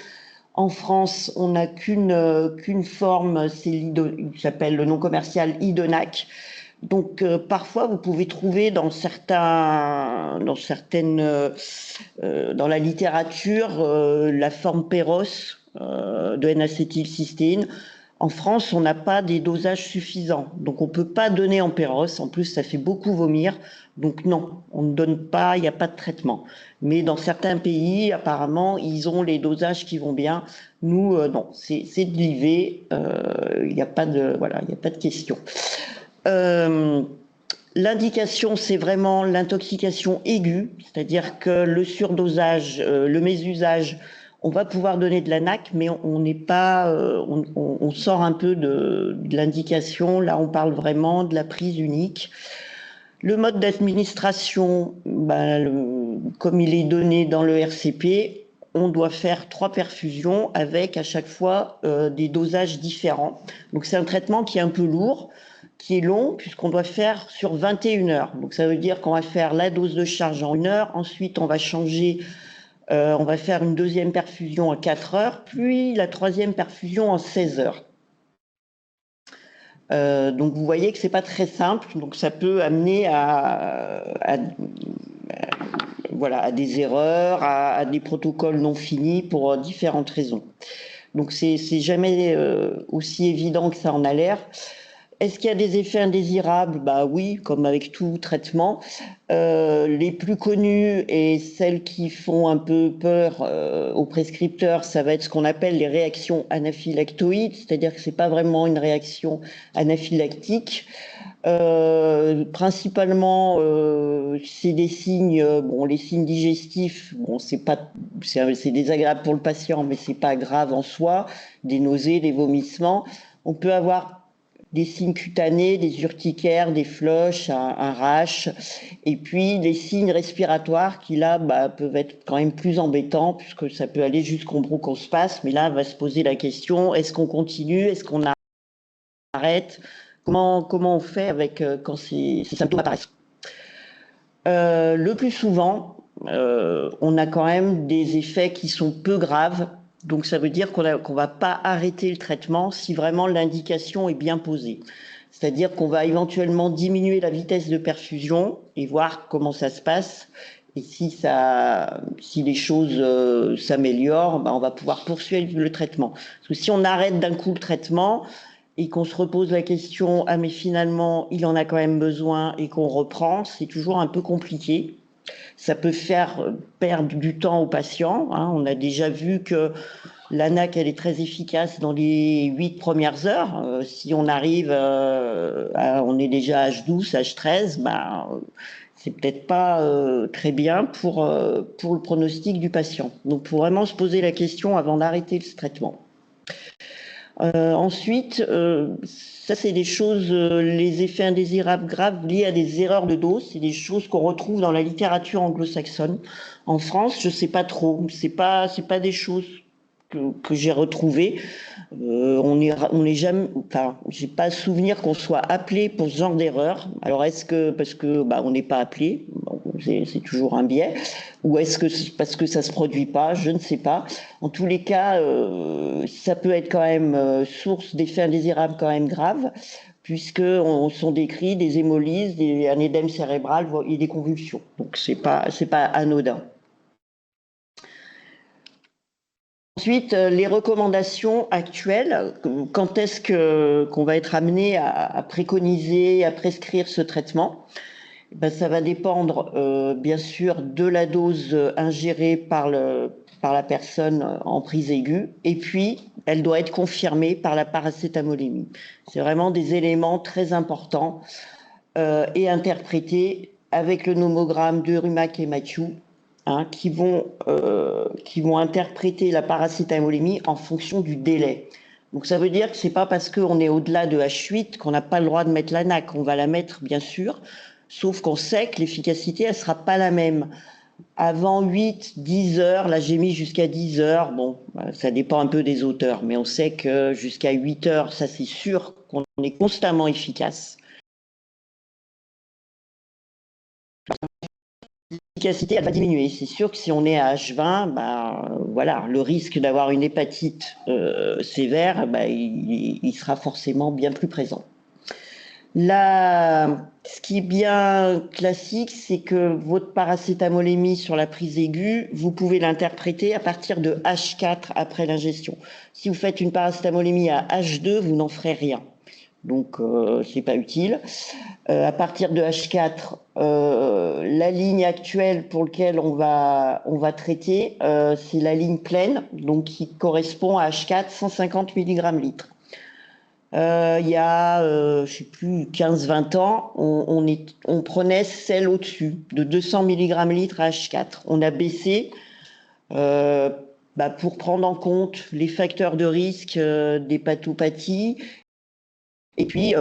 En France, on n'a qu'une forme, il s'appelle le nom commercial Idonac. Donc parfois vous pouvez trouver dans la littérature la forme Péros de N-acétylcystéine. En France, on n'a pas des dosages suffisants, donc on peut pas donner en Péros. En plus, ça fait beaucoup vomir, donc non, on ne donne pas, il n'y a pas de traitement. Mais dans certains pays, apparemment, ils ont les dosages qui vont bien. Nous, non, c'est de l'IV, il n'y a pas de question. L'indication, c'est vraiment l'intoxication aiguë, c'est-à-dire que le surdosage, le mésusage, on va pouvoir donner de la NAC, mais on n'est pas, on sort un peu de l'indication. Là, on parle vraiment de la prise unique. Le mode d'administration, comme il est donné dans le RCP, on doit faire 3 perfusions avec à chaque fois des dosages différents. Donc c'est un traitement qui est un peu lourd, qui est long, puisqu'on doit faire sur 21 heures. Donc ça veut dire qu'on va faire la dose de charge en 1 heure, ensuite on va changer, on va faire une deuxième perfusion à 4 heures, puis la troisième perfusion en 16 heures. Donc vous voyez que c'est pas très simple, donc ça peut amener à des erreurs, à des protocoles non finis pour différentes raisons. Donc c'est jamais aussi évident que ça en a l'air. Est-ce qu'il y a des effets indésirables? Oui, comme avec tout traitement. Les plus connus et celles qui font un peu peur aux prescripteurs, ça va être ce qu'on appelle les réactions anaphylactoïdes, c'est-à-dire que c'est pas vraiment une réaction anaphylactique. Principalement, c'est des signes, les signes digestifs, c'est désagréable pour le patient, mais c'est pas grave en soi, des nausées, des vomissements. On peut avoir des signes cutanés, des urticaires, des floches, un rash, et puis des signes respiratoires qui là peuvent être quand même plus embêtants puisque ça peut aller jusqu'au bronchospasme. Mais là, va se poser la question, est-ce qu'on continue, est-ce qu'on arrête, comment on fait avec quand ces symptômes apparaissent. Le plus souvent, on a quand même des effets qui sont peu graves. Donc ça veut dire qu'on ne va pas arrêter le traitement si vraiment l'indication est bien posée. C'est-à-dire qu'on va éventuellement diminuer la vitesse de perfusion et voir comment ça se passe. Et si les choses s'améliorent, on va pouvoir poursuivre le traitement. Parce que si on arrête d'un coup le traitement et qu'on se repose la question « Ah mais finalement, il en a quand même besoin » et qu'on reprend, c'est toujours un peu compliqué. Ça peut faire perdre du temps aux patients. On a déjà vu que l'ANAC, elle est très efficace dans les 8 premières heures. Si on arrive, on est déjà à H12, H13, c'est peut-être pas très bien pour le pronostic du patient. Donc, il faut vraiment se poser la question avant d'arrêter ce traitement. Ensuite, ça c'est des choses, les effets indésirables graves liés à des erreurs de dose, c'est des choses qu'on retrouve dans la littérature anglo-saxonne. En France, je sais pas trop, c'est pas des choses que j'ai retrouvées. On est jamais, enfin, j'ai pas souvenir qu'on soit appelé pour ce genre d'erreur. Alors est-ce que parce que on n'est pas appelé, c'est toujours un biais, ou est-ce que c'est parce que ça se produit pas, je ne sais pas. En tous les cas, ça peut être quand même source d'effets indésirables quand même graves, puisque on sont décrits des hémolyses, un édème cérébral et des convulsions. Donc c'est pas anodin. Ensuite, les recommandations actuelles, quand est-ce qu'on va être amené à préconiser, à prescrire ce traitement? Ça va dépendre bien sûr de la dose ingérée par la personne en prise aiguë, et puis elle doit être confirmée par la paracétamolémie. C'est vraiment des éléments très importants et interprétés avec le nomogramme de Rumack et Mathieu, qui vont interpréter la paracétamolémie en fonction du délai. Donc ça veut dire que c'est pas parce qu'on est au-delà de H8 qu'on n'a pas le droit de mettre l'ANAC. On va la mettre bien sûr, sauf qu'on sait que l'efficacité elle sera pas la même. Avant 8-10 heures, là j'ai mis jusqu'à 10 heures, bon ça dépend un peu des auteurs, mais on sait que jusqu'à 8 heures, ça c'est sûr qu'on est constamment efficace. L'efficacité elle va diminuer. C'est sûr que si on est à H20, voilà, le risque d'avoir une hépatite sévère, il sera forcément bien plus présent. Ce qui est bien classique, c'est que votre paracétamolémie sur la prise aiguë, vous pouvez l'interpréter à partir de H4 après l'ingestion. Si vous faites une paracétamolémie à H2, vous n'en ferez rien. Donc, c'est pas utile. À partir de H4, la ligne actuelle pour laquelle on va traiter, c'est la ligne pleine, donc qui correspond à H4, 150 mg litre. Il y a, je sais plus, 15-20 ans, on prenait celle au-dessus, de 200 mg litre à H4. On a baissé pour prendre en compte les facteurs de risque d'hépatopathie et puis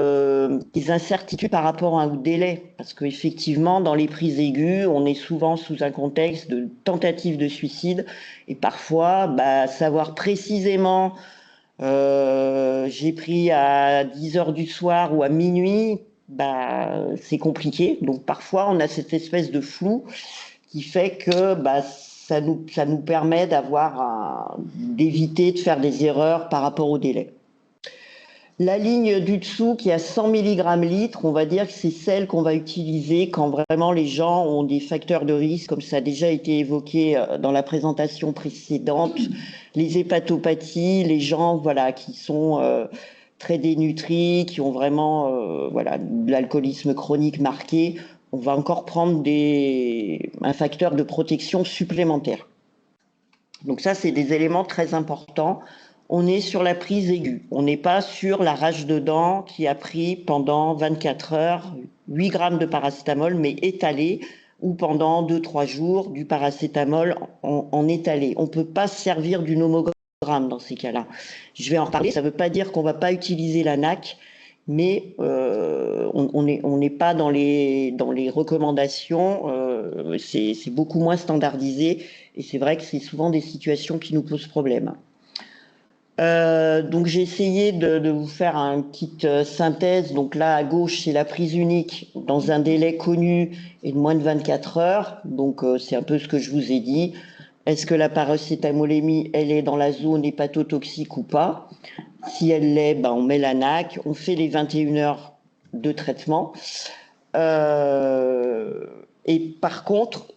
des incertitudes par rapport à un délai. Parce qu'effectivement, dans les prises aiguës, on est souvent sous un contexte de tentative de suicide. Et parfois, savoir précisément j'ai pris à 10 heures du soir ou à minuit, c'est compliqué. Donc parfois on a cette espèce de flou qui fait que ça nous permet d'éviter de faire des erreurs par rapport au délai. La ligne du dessous qui a 100 mg litre, on va dire que c'est celle qu'on va utiliser quand vraiment les gens ont des facteurs de risque, comme ça a déjà été évoqué dans la présentation précédente, les hépatopathies, les gens qui sont très dénutris, qui ont vraiment de l'alcoolisme chronique marqué, on va encore prendre un facteur de protection supplémentaire. Donc ça, c'est des éléments très importants. On est sur la prise aiguë. On n'est pas sur la rage de dents qui a pris pendant 24 heures 8 grammes de paracétamol, mais étalé, ou pendant 2-3 jours du paracétamol en étalé. On ne peut pas se servir du nomogramme dans ces cas-là. Je vais en reparler. Ça ne veut pas dire qu'on ne va pas utiliser l'ANAC. mais on n'est pas dans les recommandations, c'est beaucoup moins standardisé, et c'est vrai que c'est souvent des situations qui nous posent problème. Donc j'ai essayé de vous faire une petite synthèse. Donc là à gauche c'est la prise unique dans un délai connu et de moins de 24 heures. Donc c'est un peu ce que je vous ai dit. Est-ce que la paracétamolémie elle est dans la zone hépatotoxique ou pas? Si elle l'est, ben, on met l'ANAC, on fait les 21 heures de traitement. Et par contre,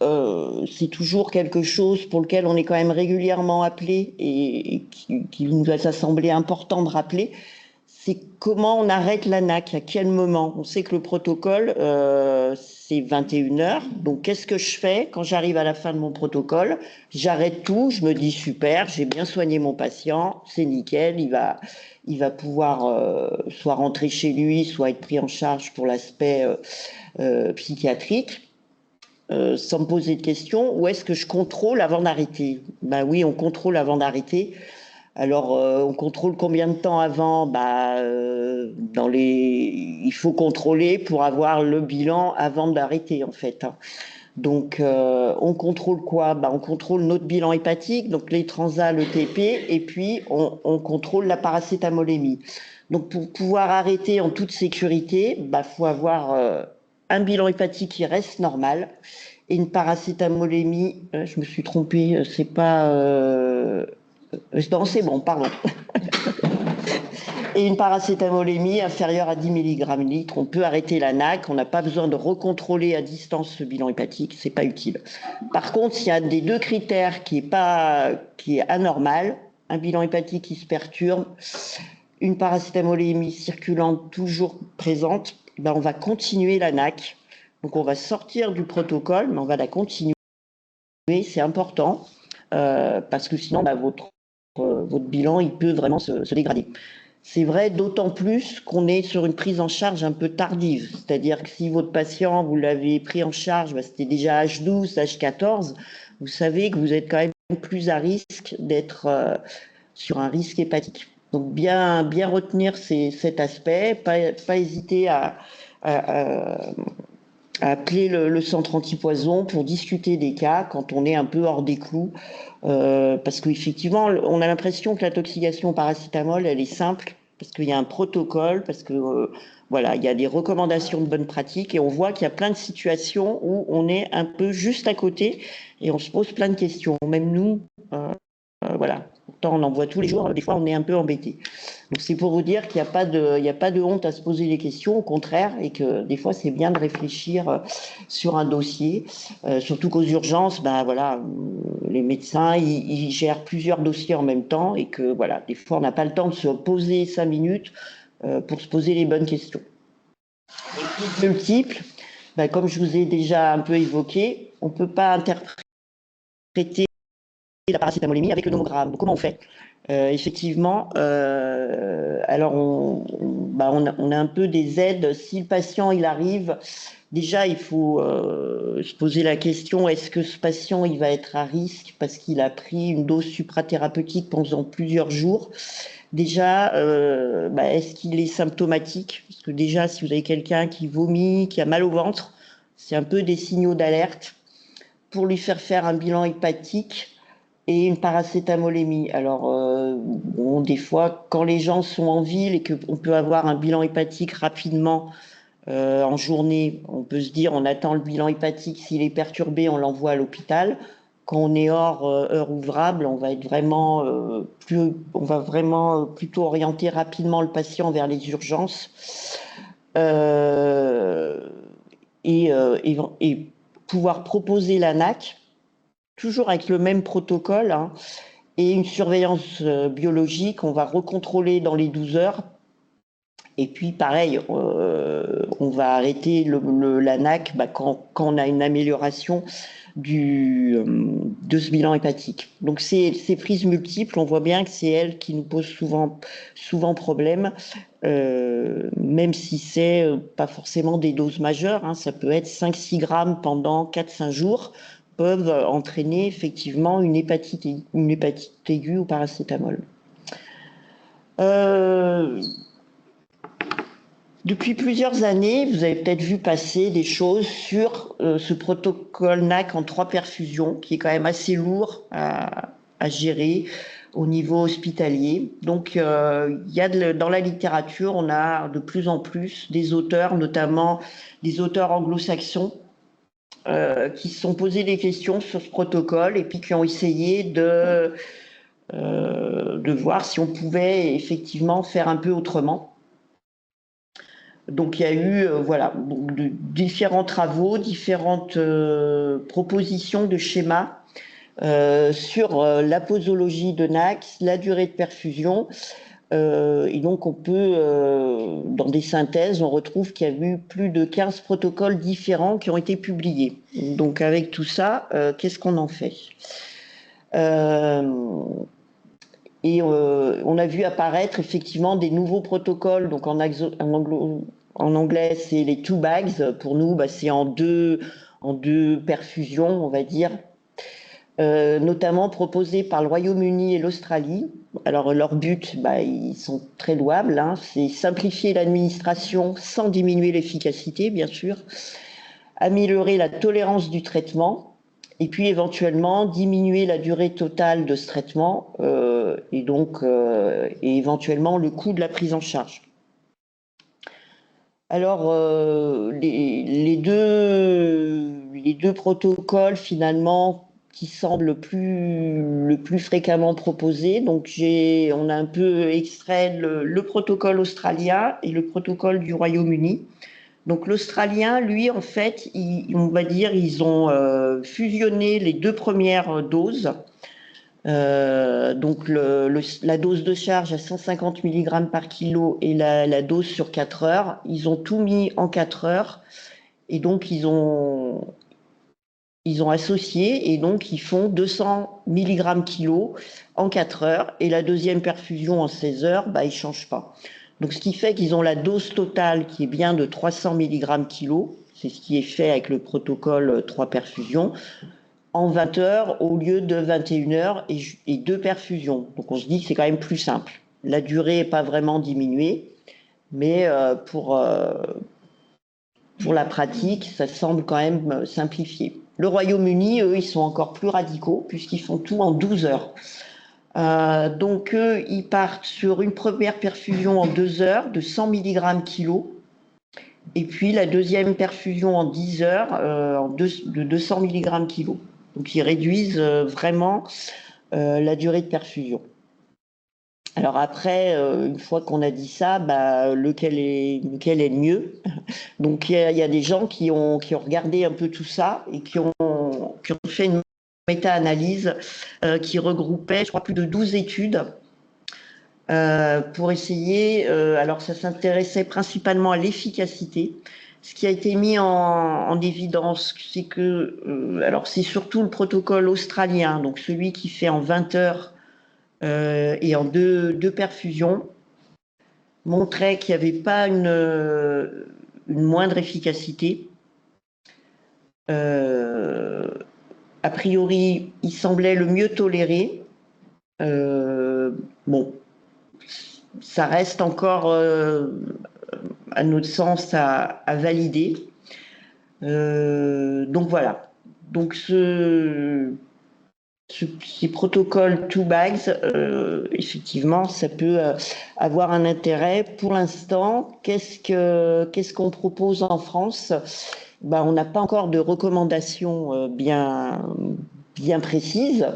c'est toujours quelque chose pour lequel on est quand même régulièrement appelé et qui nous a semblé important de rappeler, c'est comment on arrête l'ANAC, à quel moment. On sait que le protocole, c'est 21 heures. Donc, qu'est-ce que je fais quand j'arrive à la fin de mon protocole? J'arrête tout, je me dis super, j'ai bien soigné mon patient, c'est nickel, il va pouvoir soit rentrer chez lui, soit être pris en charge pour l'aspect psychiatrique. Sans me poser de questions, ou est-ce que je contrôle avant d'arrêter? Ben oui, on contrôle avant d'arrêter. Alors, on contrôle combien de temps avant? Il faut contrôler pour avoir le bilan avant d'arrêter, en fait. Donc, on contrôle quoi? On contrôle notre bilan hépatique, donc les transats, le TP, et puis on contrôle la paracétamolémie. Donc, pour pouvoir arrêter en toute sécurité, faut avoir un bilan hépatique qui reste normal et une paracétamolémie, je me suis trompée, c'est pas... non, c'est bon, pardon. Et une paracétamolémie inférieure à 10 mg/litre. On peut arrêter l'ANAC, on n'a pas besoin de recontrôler à distance ce bilan hépatique, c'est pas utile. Par contre, s'il y a des deux critères qui est anormal, un bilan hépatique qui se perturbe, une paracétamolémie circulante toujours présente, on va continuer l'ANAC. Donc on va sortir du protocole, mais on va la continuer. C'est important parce que sinon votre bilan il peut vraiment se dégrader. C'est vrai d'autant plus qu'on est sur une prise en charge un peu tardive, c'est-à-dire que si votre patient vous l'avez pris en charge, c'était déjà H12, H14, vous savez que vous êtes quand même plus à risque d'être sur un risque hépatique. Donc bien retenir cet aspect, pas hésiter à appeler le centre antipoison pour discuter des cas quand on est un peu hors des clous. Parce qu'effectivement, on a l'impression que l'intoxication au paracétamol, elle est simple, parce qu'il y a un protocole, parce que voilà, il y a des recommandations de bonne pratique, et on voit qu'il y a plein de situations où on est un peu juste à côté, et on se pose plein de questions. Même nous, voilà. Pourtant, on en voit tous les jours, des fois on est un peu embêté. Donc c'est pour vous dire qu'il n'y a pas de honte à se poser les questions, au contraire, et que des fois c'est bien de réfléchir sur un dossier, surtout qu'aux urgences, voilà, les médecins ils gèrent plusieurs dossiers en même temps, et que voilà, des fois on n'a pas le temps de se poser 5 minutes pour se poser les bonnes questions. Les crises multiples, comme je vous ai déjà un peu évoqué, on ne peut pas interpréter la paracétamolémie avec le nomogramme. Donc, comment on fait? Effectivement, alors on a un peu des aides. Si le patient il arrive, déjà il faut se poser la question, est-ce que ce patient il va être à risque parce qu'il a pris une dose suprathérapeutique pendant plusieurs jours? Déjà, est-ce qu'il est symptomatique? Parce que déjà, si vous avez quelqu'un qui vomit, qui a mal au ventre, c'est un peu des signaux d'alerte. Pour lui faire un bilan hépatique et une paracétamolémie. Alors, des fois, quand les gens sont en ville et qu'on peut avoir un bilan hépatique rapidement en journée, on peut se dire, on attend le bilan hépatique, s'il est perturbé, on l'envoie à l'hôpital. Quand on est hors heure ouvrable, on va être vraiment plutôt orienter rapidement le patient vers les urgences et pouvoir proposer l'ANAC, toujours avec le même protocole, et une surveillance biologique. On va recontrôler dans les 12 heures. Et puis, pareil, on va arrêter l'ANAC quand on a une amélioration de ce bilan hépatique. Donc, ces prises multiples, on voit bien que c'est elles qui nous posent souvent problème, même si c'est pas forcément des doses majeures. Ça peut être 5-6 grammes pendant 4-5 jours, peuvent entraîner effectivement une hépatite aiguë au paracétamol. Depuis plusieurs années, vous avez peut-être vu passer des choses sur ce protocole NAC en 3 perfusions, qui est quand même assez lourd à gérer au niveau hospitalier. Donc, il y a dans la littérature, on a de plus en plus des auteurs, notamment des auteurs anglo-saxons, qui se sont posés des questions sur ce protocole et puis qui ont essayé de voir si on pouvait effectivement faire un peu autrement. Donc il y a eu voilà, différents travaux, différentes propositions de schémas sur la posologie de NACS, la durée de perfusion. Et donc on peut, dans des synthèses, on retrouve qu'il y a eu plus de 15 protocoles différents qui ont été publiés. Donc avec tout ça, qu'est-ce qu'on en fait? Et on a vu apparaître effectivement des nouveaux protocoles. Donc en anglais, c'est les 2 bags. Pour nous, c'est en deux perfusions, on va dire. Notamment proposés par le Royaume-Uni et l'Australie. Alors leur but, ils sont très louables, hein, c'est simplifier l'administration sans diminuer l'efficacité, bien sûr, améliorer la tolérance du traitement, et puis éventuellement diminuer la durée totale de ce traitement et éventuellement le coût de la prise en charge. Alors, les deux protocoles finalement qui semblent le plus fréquemment proposés, donc on a un peu extrait le protocole australien et le protocole du Royaume-Uni. Donc l'australien, lui, en fait, on va dire, ils ont fusionné les 2 premières doses. Donc la dose de charge à 150 mg par kilo et la dose sur 4 heures, ils ont tout mis en 4 heures et donc ils ont associé et donc ils font 200 mg kilo en 4 heures et la deuxième perfusion en 16 heures, ils ne changent pas. Donc ce qui fait qu'ils ont la dose totale qui est bien de 300 mg kilo, c'est ce qui est fait avec le protocole 3 perfusions, en 20 heures au lieu de 21 heures et 2 perfusions. Donc on se dit que c'est quand même plus simple. La durée n'est pas vraiment diminuée, mais pour la pratique, ça semble quand même simplifié. Le Royaume-Uni, eux, ils sont encore plus radicaux puisqu'ils font tout en 12 heures. Donc eux, ils partent sur une première perfusion en 2 heures de 100 mg kilo. Et puis la deuxième perfusion en 10 heures de 200 mg kilo. Donc ils réduisent vraiment la durée de perfusion. Alors après, une fois qu'on a dit ça, lequel est le mieux? Donc il y a des gens qui ont regardé un peu tout ça et qui ont fait une méta-analyse qui regroupait, je crois, plus de 12 études pour essayer, alors ça s'intéressait principalement à l'efficacité. Ce qui a été mis en évidence, c'est que, alors c'est surtout le protocole australien, donc celui qui fait en 20 heures et en deux perfusions, montrait qu'il n'y avait pas une moindre efficacité. A priori, il semblait le mieux toléré. Bon, ça reste encore, à notre sens, à valider. Donc voilà. Donc ces protocoles 2 bags, effectivement, ça peut avoir un intérêt. Pour l'instant, qu'est-ce qu'on propose en France? On n'a pas encore de recommandations bien précises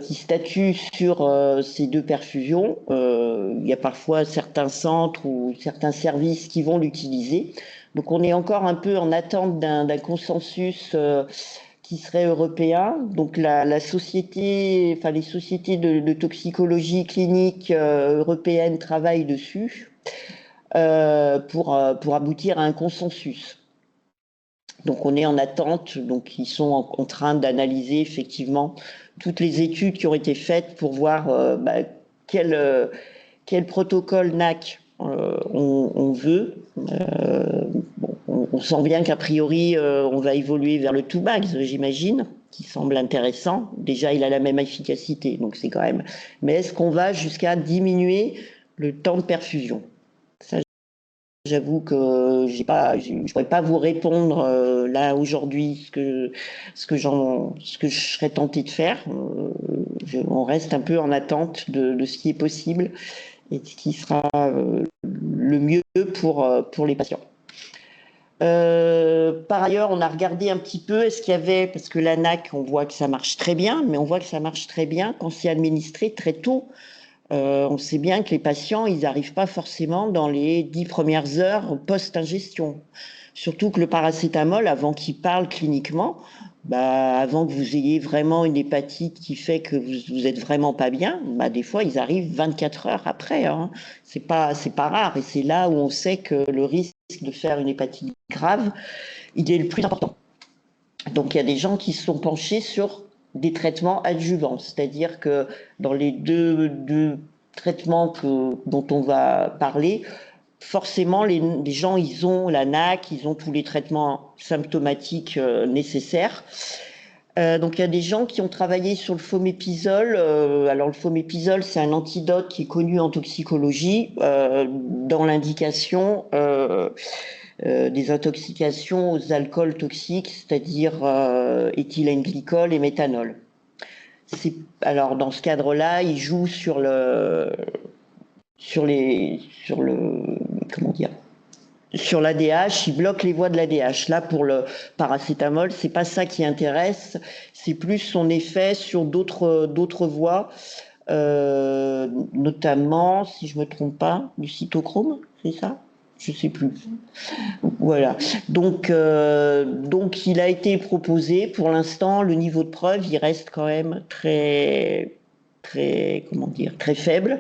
qui statuent sur ces 2 perfusions. Il y a parfois certains centres ou certains services qui vont l'utiliser. Donc on est encore un peu en attente d'un consensus qui serait européen. Donc les sociétés de toxicologie clinique européenne travaillent dessus pour aboutir à un consensus. Donc on est en attente, donc ils sont en train d'analyser effectivement toutes les études qui ont été faites pour voir quel protocole NAC on veut. On sent bien qu'a priori on va évoluer vers le 2 bags, j'imagine, qui semble intéressant. Déjà il a la même efficacité, donc c'est quand même. Mais est-ce qu'on va jusqu'à diminuer le temps de perfusion? Ça, j'avoue que je ne pourrais pas vous répondre là aujourd'hui ce que je serais tentée de faire. On reste un peu en attente de ce qui est possible et de ce qui sera le mieux pour les patients. Par ailleurs, on a regardé un petit peu, est-ce qu'il y avait, parce que l'ANAC, on voit que ça marche très bien, mais on voit que ça marche très bien quand c'est administré très tôt. On sait bien que les patients, ils n'arrivent pas forcément dans les 10 premières heures post-ingestion. Surtout que le paracétamol, avant qu'il parle cliniquement, avant que vous ayez vraiment une hépatite qui fait que vous êtes vraiment pas bien, des fois, ils arrivent 24 heures après. Hein. C'est pas rare. Et c'est là où on sait que le risque de faire une hépatite grave, il est le plus important. Donc, il y a des gens qui se sont penchés sur des traitements adjuvants, c'est-à-dire que dans les deux traitements dont on va parler, forcément, les gens, ils ont la NAC, ils ont tous les traitements symptomatiques nécessaires. Donc, il y a des gens qui ont travaillé sur le fomépizole. Alors, le fomépizole, c'est un antidote qui est connu en toxicologie dans l'indication des intoxications aux alcools toxiques, c'est-à-dire éthylène glycol et méthanol. Alors, dans ce cadre-là, il joue sur l'ADH, il bloque les voies de l'ADH. Là, pour le paracétamol, c'est pas ça qui intéresse, c'est plus son effet sur d'autres voies, notamment, si je me trompe pas, du cytochrome, c'est ça? Je sais plus. Voilà. Donc, il a été proposé. Pour l'instant, le niveau de preuve, il reste quand même très faible.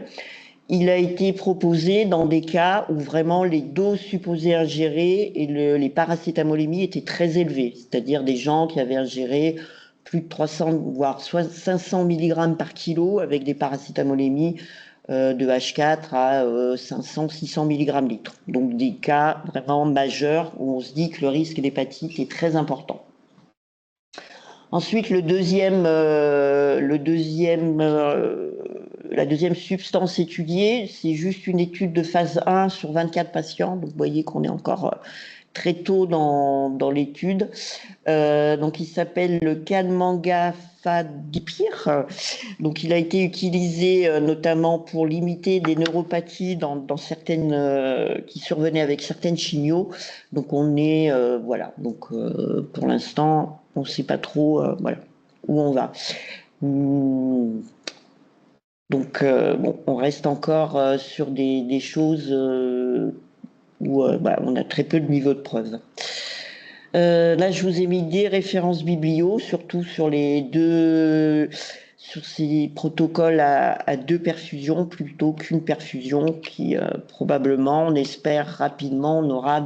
Il a été proposé dans des cas où vraiment les doses supposées ingérées et les paracétamolémies étaient très élevées, c'est-à-dire des gens qui avaient ingéré plus de 300 voire 500 mg par kilo avec des paracétamolémies de H4 à 500-600 mg litre. Donc des cas vraiment majeurs où on se dit que le risque d'hépatite est très important. Ensuite, la deuxième substance étudiée, c'est juste une étude de phase 1 sur 24 patients. Donc vous voyez qu'on est encore très tôt dans l'étude. Donc il s'appelle le Canmangafadipir. Donc il a été utilisé notamment pour limiter des neuropathies dans certaines qui survenaient avec certaines chimios. Donc on est voilà. Donc pour l'instant on ne sait pas trop où on va. Donc on reste encore sur des choses où on a très peu de niveau de preuve. Là, je vous ai mis des références biblio, surtout sur sur ces protocoles à 2 perfusions plutôt qu'une perfusion qui probablement, on espère rapidement, on aura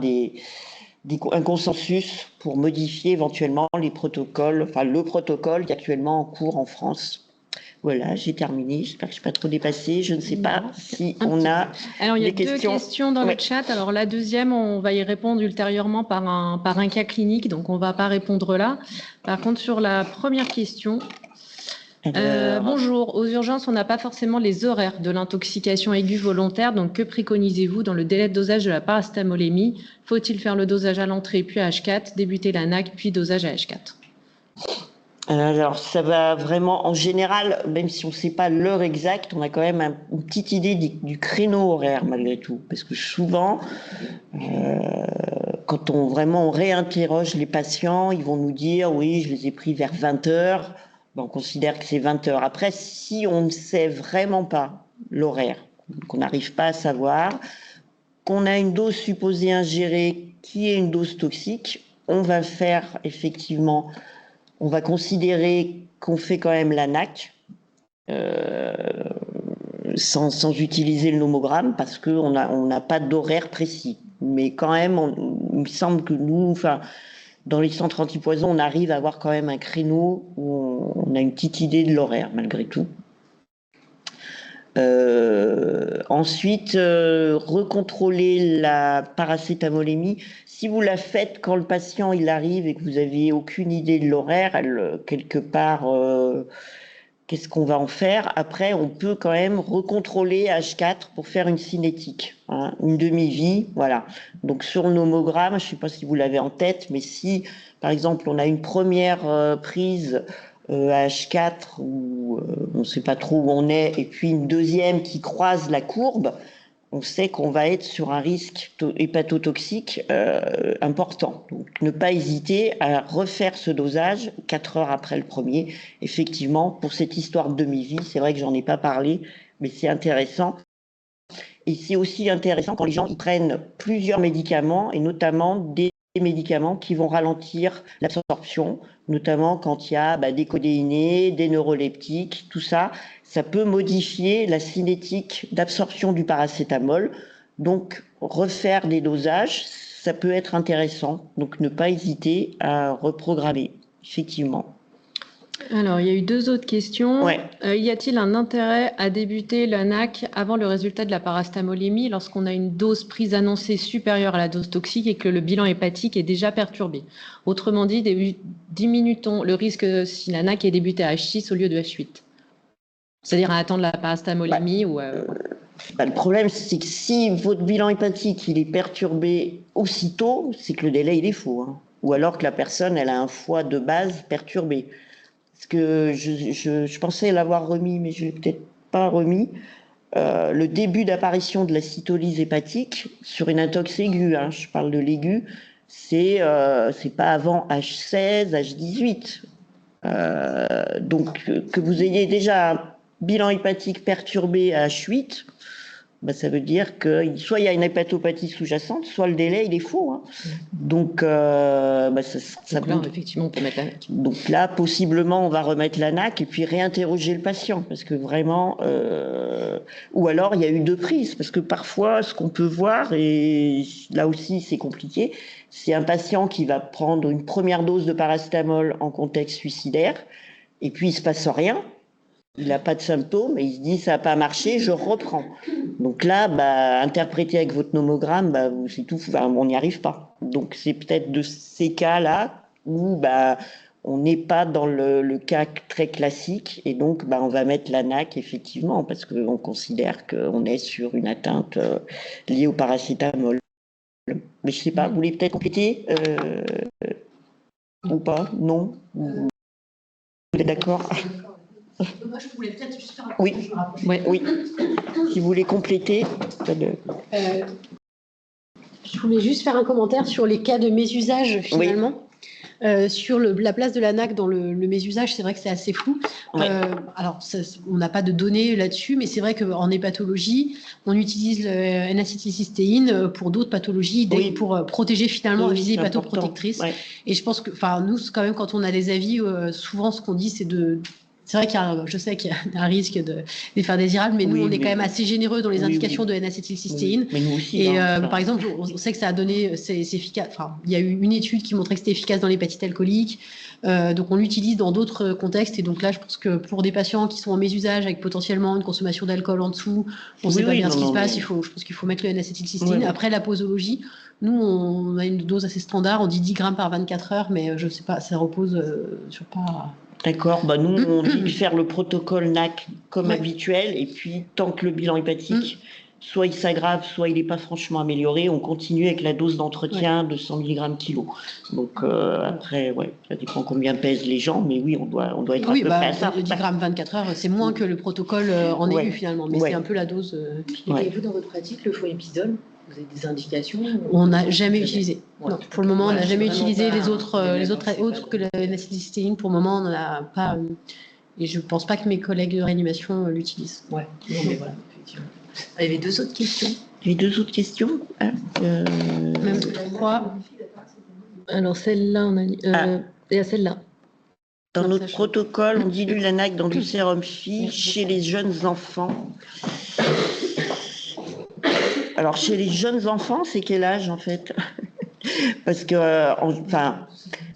un consensus pour modifier éventuellement les protocoles, enfin le protocole qui est actuellement en cours en France. Voilà, j'ai terminé. J'espère que je ne suis pas trop dépassée. Je ne sais pas si on a Alors, il y a des questions. 2 questions dans le chat. Alors, la deuxième, on va y répondre ultérieurement par un cas clinique, donc on ne va pas répondre là. Par contre, sur la première question, bonjour. Aux urgences, on n'a pas forcément les horaires de l'intoxication aiguë volontaire. Donc, que préconisez-vous dans le délai de dosage de la paracétamolémie? Faut-il faire le dosage à l'entrée puis à H4, débuter la NAC puis dosage à H4? Alors, ça va vraiment, en général, même si on ne sait pas l'heure exacte, on a quand même une petite idée du créneau horaire malgré tout. Parce que souvent, quand on réinterroge les patients, ils vont nous dire, oui, je les ai pris vers 20h. On considère que c'est 20h. Après, si on ne sait vraiment pas l'horaire, qu'on n'arrive pas à savoir, qu'on a une dose supposée ingérée qui est une dose toxique, on va faire effectivement... On va considérer qu'on fait quand même la NAC sans utiliser le nomogramme parce qu'on n'a pas d'horaire précis. Mais quand même, il me semble que nous, dans les centres antipoison, on arrive à avoir quand même un créneau où on a une petite idée de l'horaire malgré tout. Ensuite, recontrôler la paracétamolémie. Si vous la faites quand le patient il arrive et que vous n'avez aucune idée de l'horaire, quelque part, Qu'est-ce qu'on va en faire? Après, on peut quand même recontrôler H4 pour faire une cinétique, hein, une demi-vie, voilà. Donc sur le nomogramme, je ne sais pas si vous l'avez en tête, mais si, par exemple, on a une première prise à H4 où on ne sait pas trop où on est, et puis une deuxième qui croise la courbe, on sait qu'on va être sur un risque hépatotoxique important. Donc, ne pas hésiter à refaire ce dosage 4 heures après le premier. Effectivement, pour cette histoire de demi-vie, c'est vrai que j'en ai pas parlé, mais c'est intéressant. Et c'est aussi intéressant quand les gens ils prennent plusieurs médicaments, et notamment des médicaments qui vont ralentir l'absorption, notamment quand il y a des codéinés, des neuroleptiques, tout ça. Ça peut modifier la cinétique d'absorption du paracétamol. Donc, refaire des dosages, ça peut être intéressant. Donc, ne pas hésiter à reprogrammer, effectivement. Alors, il y a eu 2 autres questions. Ouais. Y a-t-il un intérêt à débuter l'ANAC avant le résultat de la parastamolémie lorsqu'on a une dose prise annoncée supérieure à la dose toxique et que le bilan hépatique est déjà perturbé? Autrement dit, diminue-t-on le risque si l'ANAC est débutée à H6 au lieu de H8? C'est-à-dire à attendre la parastamolémie ou... Le problème, c'est que si votre bilan hépatique il est perturbé aussitôt, c'est que le délai il est faux, hein. Ou alors que la personne elle a un foie de base perturbé. Parce que je pensais l'avoir remis, mais je ne l'ai peut-être pas remis. Le début d'apparition de la cytolyse hépatique sur une intox aiguë, hein, je parle de l'aigu, c'est pas avant H16, H18. Donc que vous ayez déjà un bilan hépatique perturbé à H8, ça veut dire que soit il y a une hépatopathie sous-jacente, soit le délai il est faux, hein. Donc, donc là, effectivement, on peut mettre l'ANAC. Donc là, possiblement, on va remettre l'ANAC et puis réinterroger le patient, parce que vraiment, ou alors il y a eu 2 prises, parce que parfois, ce qu'on peut voir, et là aussi c'est compliqué, c'est un patient qui va prendre une première dose de paracétamol en contexte suicidaire, et puis il se passe rien. Il n'a pas de symptômes et il se dit ça n'a pas marché, je reprends. Donc là, interpréter avec votre nomogramme, c'est tout, on n'y arrive pas. Donc c'est peut-être de ces cas-là où on n'est pas dans le cas très classique et donc on va mettre l'ANAC effectivement parce qu'on considère qu'on est sur une atteinte liée au paracétamol. Mais je ne sais pas, vous voulez peut-être compléter ou pas? Non? Vous êtes d'accord? Moi, je voulais peut-être juste faire un Oui, oui. Si vous voulez compléter. Je voulais juste faire un commentaire sur les cas de mésusage, finalement. Oui. Sur la place de l'ANAC dans le mésusage, c'est vrai que c'est assez flou. Oui. Alors, on n'a pas de données là-dessus, mais c'est vrai qu'en hépatologie, on utilise le N-acétylcystéine pour d'autres pathologies, oui. Pour protéger finalement la visée hépatoprotectrice. Oui. Et je pense que, nous, quand même, quand on a des avis, souvent, ce qu'on dit, c'est de... C'est vrai je sais qu'il y a un risque d'effet indésirable, mais nous, on est quand même assez généreux dans les indications de N-acétylcystéine. Mais nous aussi. Et par exemple, on sait que ça a donné, c'est efficace. Enfin, il y a eu une étude qui montrait que c'était efficace dans l'hépatite alcoolique. Donc, on l'utilise dans d'autres contextes. Et donc là, je pense que pour des patients qui sont en mésusage avec potentiellement une consommation d'alcool en dessous, on ne sait pas bien ce qui se passe. Je pense qu'il faut mettre le N-acétylcystéine. Après la posologie, nous, on a une dose assez standard. On dit 10 grammes par 24 heures, mais je ne sais pas, ça repose sur pas... D'accord, nous on dit de faire le protocole NAC comme habituel et puis tant que le bilan hépatique soit il s'aggrave, soit il n'est pas franchement amélioré, on continue avec la dose d'entretien de 100 mg kg. Donc après, ça dépend combien pèsent les gens, mais oui, on doit être à peu près à ça. 10 grammes 24 heures, c'est moins que le protocole en aigu finalement, mais c'est un peu la dose. Et vous, dans votre pratique, le floépizole, vous avez des indications? On n'a jamais utilisé. Non, pour le moment, on n'a jamais utilisé les autres que la N-acétylcystéine. Pour le moment, on n'en a pas. Et je ne pense pas que mes collègues de réanimation l'utilisent. Ouais, non, mais voilà, effectivement. Il y avait 2 autres questions. Il y avait 2 autres questions Même 3. Alors, celle-là, on a dit. Et à celle-là. Dans notre protocole, on dilue l'ANAC dans du sérum Phi chez les jeunes enfants. Alors, chez les jeunes enfants, c'est quel âge en fait? Parce que,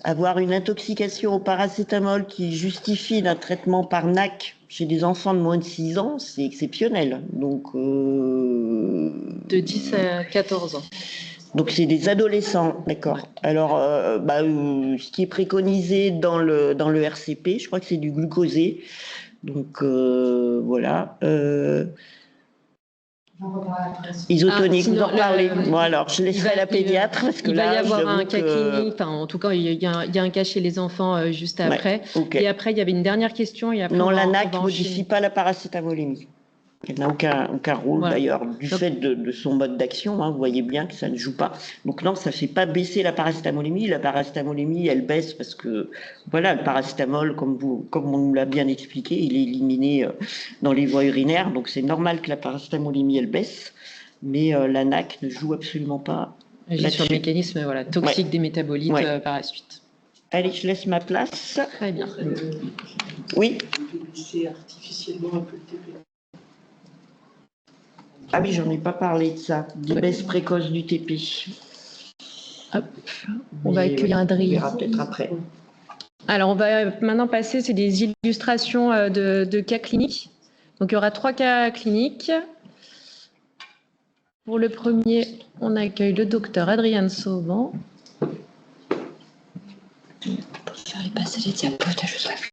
avoir une intoxication au paracétamol qui justifie d'un traitement par NAC chez des enfants de moins de 6 ans, c'est exceptionnel. Donc, de 10 à 14 ans. Donc, c'est des adolescents, d'accord. Alors, ce qui est préconisé dans le RCP, je crois que c'est du glucosé. Donc, voilà. Isotonique, sinon, vous en parlez. le- Bon, alors, je laisserai la pédiatre, parce que Il va y là, avoir un j'avoue cas que... clinique, enfin, en tout cas, il y a un cas chez les enfants juste Ouais, après. ok. Et après, il y avait une dernière question. Et après, Non, on va l'ANAC ne modifie enchaîner. pas la paracétamolémie. Elle n'a aucun rôle, Voilà. d'ailleurs, du fait de son mode d'action. Vous voyez bien que ça ne joue pas. Donc non, ça ne fait pas baisser la paracétamolémie. La paracétamolémie, elle baisse parce que, voilà, le paracétamol, comme on nous l'a bien expliqué, il est éliminé dans les voies urinaires. Donc c'est normal que la paracétamolémie, elle baisse. Mais l'ANAC ne joue absolument pas Agit sur le là-dessus. mécanisme toxique des métabolites par la suite. Allez, je laisse ma place. Très bien. Oui. C'est artificiellement un peu le TP. Ah oui, j'en ai pas parlé de ça, des baisses précoces du TP. Hop. On va accueillir On Adrien. verra peut-être après. Alors, on va maintenant passer, c'est des illustrations de cas cliniques. Donc, il y aura 3 cas cliniques. Pour le premier, on accueille le docteur Adrien Sauvan. Faire passer les diapos, juste la flèche.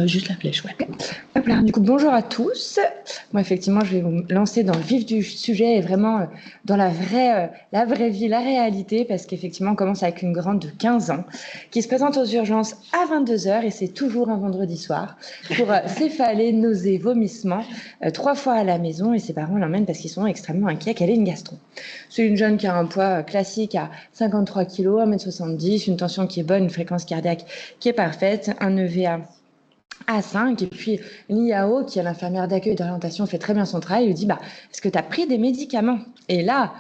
Juste la flèche, ouais. Hop là. Du coup, bonjour à tous. Moi, effectivement, je vais vous lancer dans le vif du sujet et vraiment dans la vraie vie, la réalité, parce qu'effectivement, on commence avec une grande de 15 ans qui se présente aux urgences à 22h et c'est toujours un vendredi soir pour céphalée, nausées, vomissements, 3 fois à la maison et ses parents l'emmènent parce qu'ils sont extrêmement inquiets qu'elle ait une gastro. C'est une jeune qui a un poids classique à 53 kg, 1m70, une tension qui est bonne, une fréquence cardiaque qui est parfaite, un EVA à 5, et puis l'IAO, qui est l'infirmière d'accueil d'orientation, fait très bien son travail, lui dit est-ce que tu as pris des médicaments? Et là,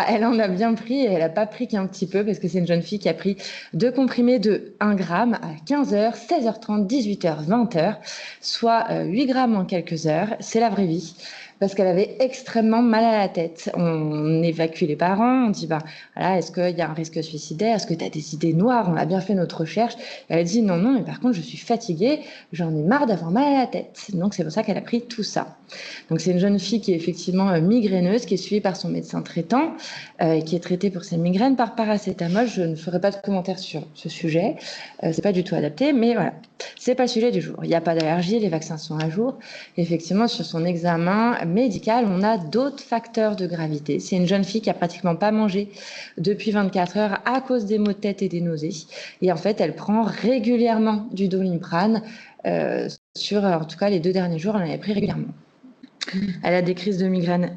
elle en a bien pris, et elle n'a pas pris qu'un petit peu, parce que c'est une jeune fille qui a pris 2 comprimés de 1 gramme à 15h, 16h30, 18h, 20h, soit 8 grammes en quelques heures. C'est la vraie vie. Parce qu'elle avait extrêmement mal à la tête. On évacue les parents, on dit voilà, est-ce qu'il y a un risque suicidaire, est-ce que tu as des idées noires, on a bien fait notre recherche. Elle dit non, mais par contre je suis fatiguée, j'en ai marre d'avoir mal à la tête. Donc c'est pour ça qu'elle a pris tout ça. Donc c'est une jeune fille qui est effectivement migraineuse, qui est suivie par son médecin traitant, qui est traitée pour ses migraines par paracétamol. Je ne ferai pas de commentaires sur ce sujet, c'est pas du tout adapté, mais voilà, c'est pas le sujet du jour. Il n'y a pas d'allergie, les vaccins sont à jour. Effectivement, sur son examen médical, on a d'autres facteurs de gravité. C'est une jeune fille qui a pratiquement pas mangé depuis 24 heures à cause des maux de tête et des nausées. Et en fait, elle prend régulièrement du Doliprane. En tout cas, les 2 derniers jours, elle en avait pris régulièrement. Elle a des crises de migraine,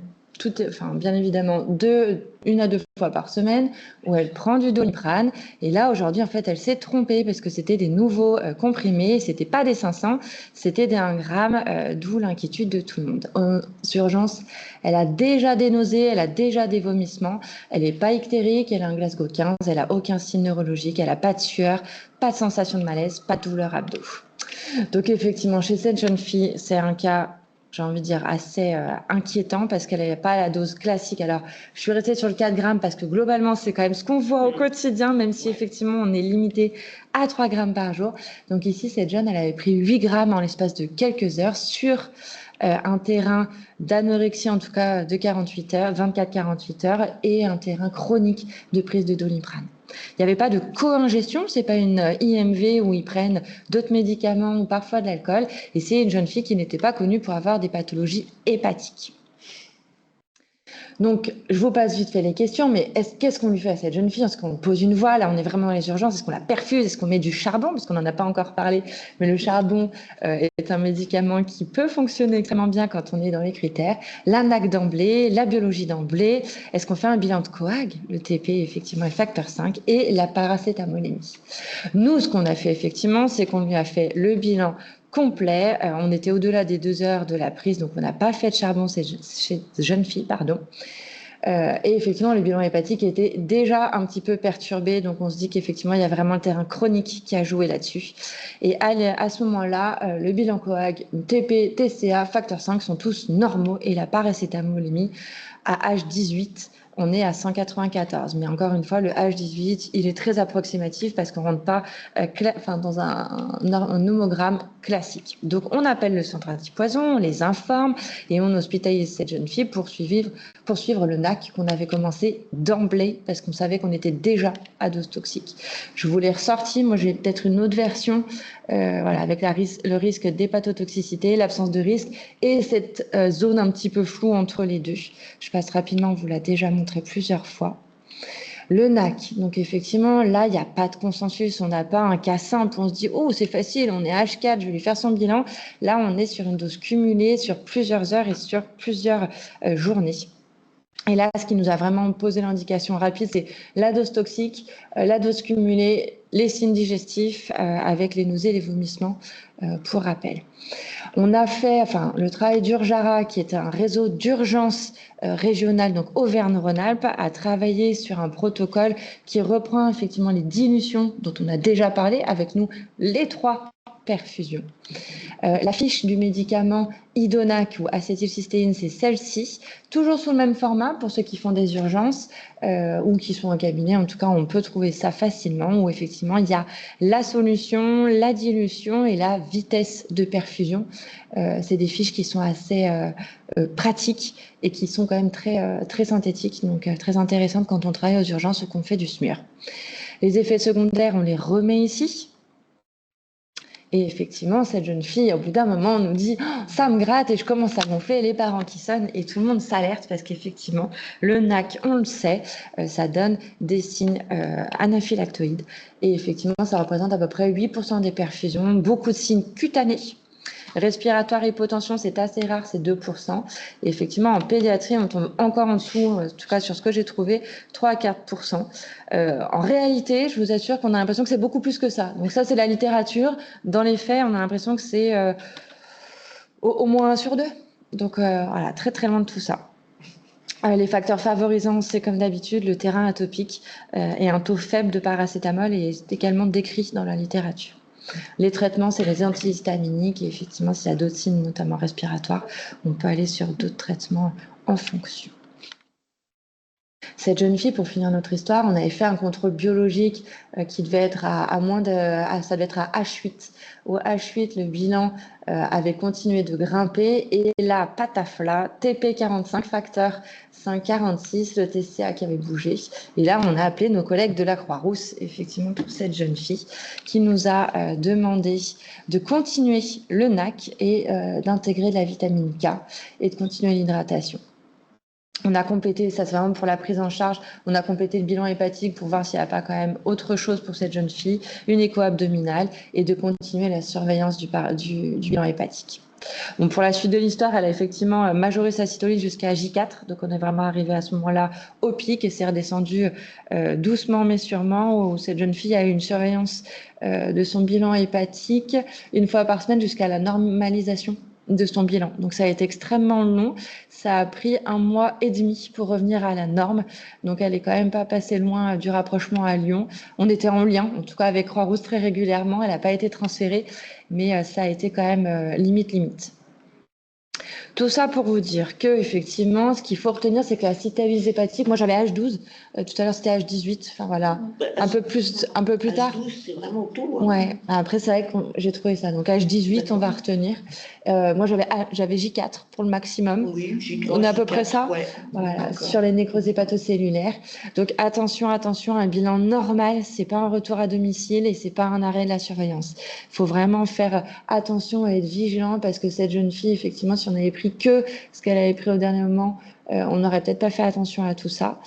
bien évidemment, 1 à 2 fois par semaine, où elle prend du Doliprane. Et là, aujourd'hui, en fait, elle s'est trompée parce que c'était des nouveaux comprimés. C'était pas des 500, c'était des 1 gramme, d'où l'inquiétude de tout le monde. En urgence, elle a déjà des nausées, elle a déjà des vomissements. Elle n'est pas ictérique, elle a un Glasgow 15, elle a aucun signe neurologique, elle a pas de sueur, pas de sensation de malaise, pas de douleur abdo. Donc effectivement, chez cette jeune fille, c'est un cas, j'ai envie de dire, assez inquiétant parce qu'elle n'est pas à la dose classique. Alors, je suis restée sur le 4 grammes parce que globalement, c'est quand même ce qu'on voit au quotidien, même si effectivement, on est limité à 3 grammes par jour. Donc ici, cette jeune, elle avait pris 8 grammes en l'espace de quelques heures sur un terrain d'anorexie, en tout cas de 48 heures, 24-48 heures, et un terrain chronique de prise de Doliprane. Il n'y avait pas de co-ingestion, c'est pas une IMV où ils prennent d'autres médicaments ou parfois de l'alcool, et c'est une jeune fille qui n'était pas connue pour avoir des pathologies hépatiques. Donc, je vous passe vite fait les questions, mais qu'est-ce qu'on lui fait à cette jeune fille? Est-ce qu'on pose une voie? Là, on est vraiment dans les urgences. Est-ce qu'on la perfuse? Est-ce qu'on met du charbon? Parce qu'on n'en a pas encore parlé, mais le charbon est un médicament qui peut fonctionner extrêmement bien quand on est dans les critères. L'ANAC d'emblée, la biologie d'emblée. Est-ce qu'on fait un bilan de coag? Le TP, effectivement, est facteur 5 et la paracétamolémie. Nous, ce qu'on a fait, effectivement, c'est qu'on lui a fait le bilan complet. On était au-delà des 2 heures de la prise, donc on n'a pas fait de charbon chez jeune fille, pardon. Et effectivement, le bilan hépatique était déjà un petit peu perturbé, donc on se dit qu'effectivement, il y a vraiment le terrain chronique qui a joué là-dessus. Et à ce moment-là, le bilan coag, TP, TCA, facteur 5 sont tous normaux et la paracétamolémie à H18 on est à 194. Mais encore une fois, le H18, il est très approximatif parce qu'on ne rentre pas dans un nomogramme classique. Donc, on appelle le centre antipoison, on les informe et on hospitalise cette jeune fille pour suivre le NAC qu'on avait commencé d'emblée parce qu'on savait qu'on était déjà à dose toxique. Je vous l'ai ressorti. Moi, j'ai peut-être une autre version avec le risque d'hépatotoxicité, l'absence de risque et cette zone un petit peu floue entre les deux. Je passe rapidement, on vous l'a déjà montré plusieurs fois. Le NAC, donc effectivement, là, il n'y a pas de consensus, on n'a pas un cas simple, on se dit « Oh, c'est facile, on est H4, je vais lui faire son bilan ». Là, on est sur une dose cumulée sur plusieurs heures et sur plusieurs journées. Et là, ce qui nous a vraiment posé l'indication rapide, c'est la dose toxique, la dose cumulée, les signes digestifs avec les nausées et les vomissements, pour rappel. On a fait le travail d'Urjara, qui est un réseau d'urgence régional, donc Auvergne-Rhône-Alpes, a travaillé sur un protocole qui reprend effectivement les dilutions dont on a déjà parlé avec nous, les 3 perfusions. La fiche du médicament Idonac ou acétylcystéine, c'est celle-ci, toujours sous le même format pour ceux qui font des urgences ou qui sont en cabinet. En tout cas, on peut trouver ça facilement où effectivement, il y a la solution, la dilution et la vitesse de perfusion. C'est des fiches qui sont assez pratiques et qui sont quand même très synthétiques, donc très intéressantes quand on travaille aux urgences ou qu'on fait du SMUR. Les effets secondaires, on les remet ici. Et effectivement, cette jeune fille, au bout d'un moment, nous dit oh, « ça me gratte et je commence à gonfler », les parents qui sonnent et tout le monde s'alerte parce qu'effectivement, le NAC, on le sait, ça donne des signes anaphylactoïdes. Et effectivement, ça représente à peu près 8% des perfusions, beaucoup de signes cutanés. Respiratoire, hypotension, c'est assez rare, c'est 2%. Et effectivement, en pédiatrie, on tombe encore en dessous, en tout cas sur ce que j'ai trouvé, 3 à 4%. En réalité, je vous assure qu'on a l'impression que c'est beaucoup plus que ça. Donc ça, c'est la littérature. Dans les faits, on a l'impression que c'est au moins 1 sur 2. Donc voilà, très très loin de tout ça. Les facteurs favorisants, c'est comme d'habitude le terrain atopique et un taux faible de paracétamol est également décrit dans la littérature. Les traitements, c'est les antihistaminiques et effectivement, s'il y a d'autres signes, notamment respiratoires, on peut aller sur d'autres traitements en fonction. Cette jeune fille, pour finir notre histoire, on avait fait un contrôle biologique qui devait être ça devait être à H8. Au H8, le bilan avait continué de grimper et là, patafla, TP45, facteur 546, le TCA qui avait bougé. Et là, on a appelé nos collègues de la Croix-Rousse, effectivement, pour cette jeune fille qui nous a demandé de continuer le NAC et d'intégrer de la vitamine K et de continuer l'hydratation. On a complété, ça c'est vraiment pour la prise en charge, on a complété le bilan hépatique pour voir s'il n'y a pas quand même autre chose pour cette jeune fille, une écho abdominale et de continuer la surveillance du bilan hépatique. Bon, pour la suite de l'histoire, elle a effectivement majoré sa cytolyse jusqu'à J4, donc on est vraiment arrivé à ce moment-là au pic et c'est redescendu doucement mais sûrement où cette jeune fille a eu une surveillance de son bilan hépatique 1 fois par semaine jusqu'à la normalisation de son bilan. Donc ça a été extrêmement long, ça a pris 1 mois et demi pour revenir à la norme, donc elle est quand même pas passée loin du rapprochement à Lyon. On était en lien, en tout cas avec Croix-Rousse très régulièrement, elle n'a pas été transférée, mais ça a été quand même limite. Tout ça pour vous dire que effectivement, ce qu'il faut retenir, c'est que la cytolyse hépatique, moi j'avais H12, tout à l'heure c'était H18, enfin voilà, un peu plus tard. H12, c'est vraiment tôt. Hein. Ouais, après c'est vrai que j'ai trouvé ça, donc H18 on va retenir. Moi j'avais J4 pour le maximum. Oui, J3, on est à peu près ça. Ouais. Voilà, sur les nécroses hépatocellulaires. Donc attention, un bilan normal, c'est pas un retour à domicile et c'est pas un arrêt de la surveillance. Il faut vraiment faire attention et être vigilant parce que cette jeune fille, effectivement, si on avait pris que ce qu'elle avait pris au dernier moment, on n'aurait peut-être pas fait attention à tout ça.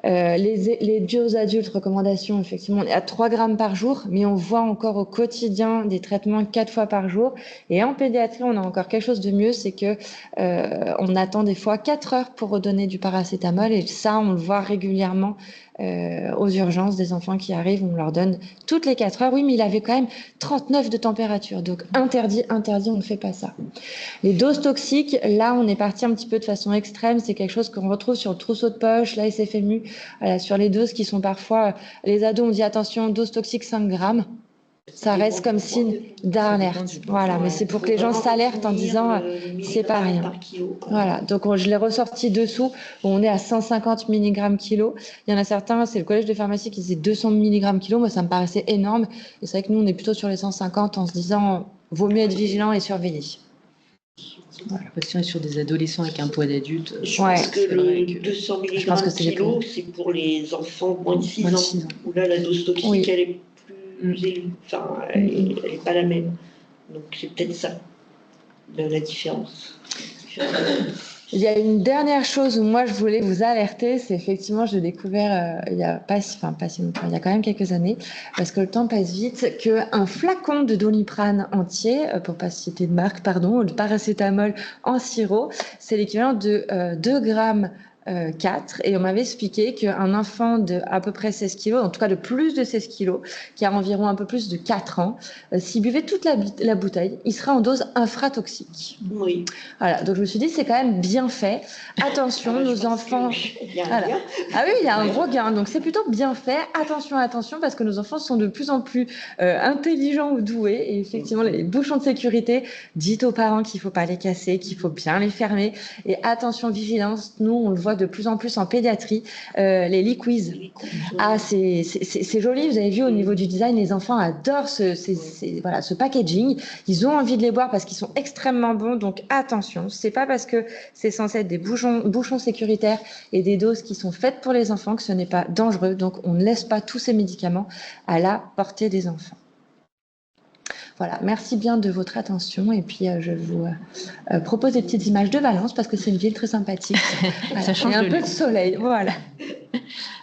Les doses adultes, recommandations, effectivement, on est à 3 grammes par jour, mais on voit encore au quotidien des traitements 4 fois par jour. Et en pédiatrie, on a encore quelque chose de mieux, c'est que on attend des fois 4 heures pour redonner du paracétamol. Et ça, on le voit régulièrement aux urgences des enfants qui arrivent, on leur donne toutes les 4 heures. Oui, mais il avait quand même 39 de température, donc interdit, on ne fait pas ça. Les doses toxiques, là, on est parti un petit peu de façon extrême. C'est quelque chose qu'on retrouve sur le trousseau de poche, la SFMU, sur les doses qui sont parfois... Les ados, on dit attention, dose toxique 5 grammes. Ça reste comme signe d'alerte. Voilà, mais c'est pour que les gens s'alertent en disant c'est pas rien. Voilà, donc je l'ai ressorti dessous. On est à 150 mg kilo. Il y en a certains, c'est le collège de pharmacie qui disait 200 mg kilo. Moi, ça me paraissait énorme. Et c'est vrai que nous, on est plutôt sur les 150 en se disant vaut mieux être vigilant et surveiller. Voilà. Si on est sur des adolescents avec un poids d'adulte, je pense que le 200 je pense que mg kilo, c'est pour les enfants moins de 6 ans. Où là, la dose toxique, elle est plus élevée. Enfin, elle n'est pas la même. Donc, c'est peut-être ça, la différence. Il y a une dernière chose où moi je voulais vous alerter, c'est effectivement, je l'ai découvert il y a pas si longtemps, il y a quand même quelques années, parce que le temps passe vite, qu'un flacon de Doliprane entier, pour pas citer de marque, pardon, de paracétamol en sirop, c'est l'équivalent de 2 grammes 4, et on m'avait expliqué qu'un enfant de à peu près 16 kilos, en tout cas de plus de 16 kilos, qui a environ un peu plus de 4 ans, s'il buvait toute la bouteille, il serait en dose infratoxique. Oui. Voilà, donc je me suis dit, c'est quand même bien fait. Attention, nos enfants... Voilà. Ah oui, il y a un gros gain, donc c'est plutôt bien fait. Attention, attention, parce que nos enfants sont de plus en plus intelligents ou doués, et effectivement, les bouchons de sécurité, dites aux parents qu'il ne faut pas les casser, qu'il faut bien les fermer, et attention, vigilance, nous, on le voit de plus en plus en pédiatrie, les liquids. Ah, c'est joli, vous avez vu au niveau du design, les enfants adorent ce packaging. Ils ont envie de les boire parce qu'ils sont extrêmement bons, donc attention, c'est pas parce que c'est censé être des bouchons sécuritaires et des doses qui sont faites pour les enfants que ce n'est pas dangereux, donc on ne laisse pas tous ces médicaments à la portée des enfants. Voilà, merci bien de votre attention et puis je vous propose des petites images de Valence parce que c'est une ville très sympathique. Voilà, ça change et un de peu lieu. de soleil, voilà.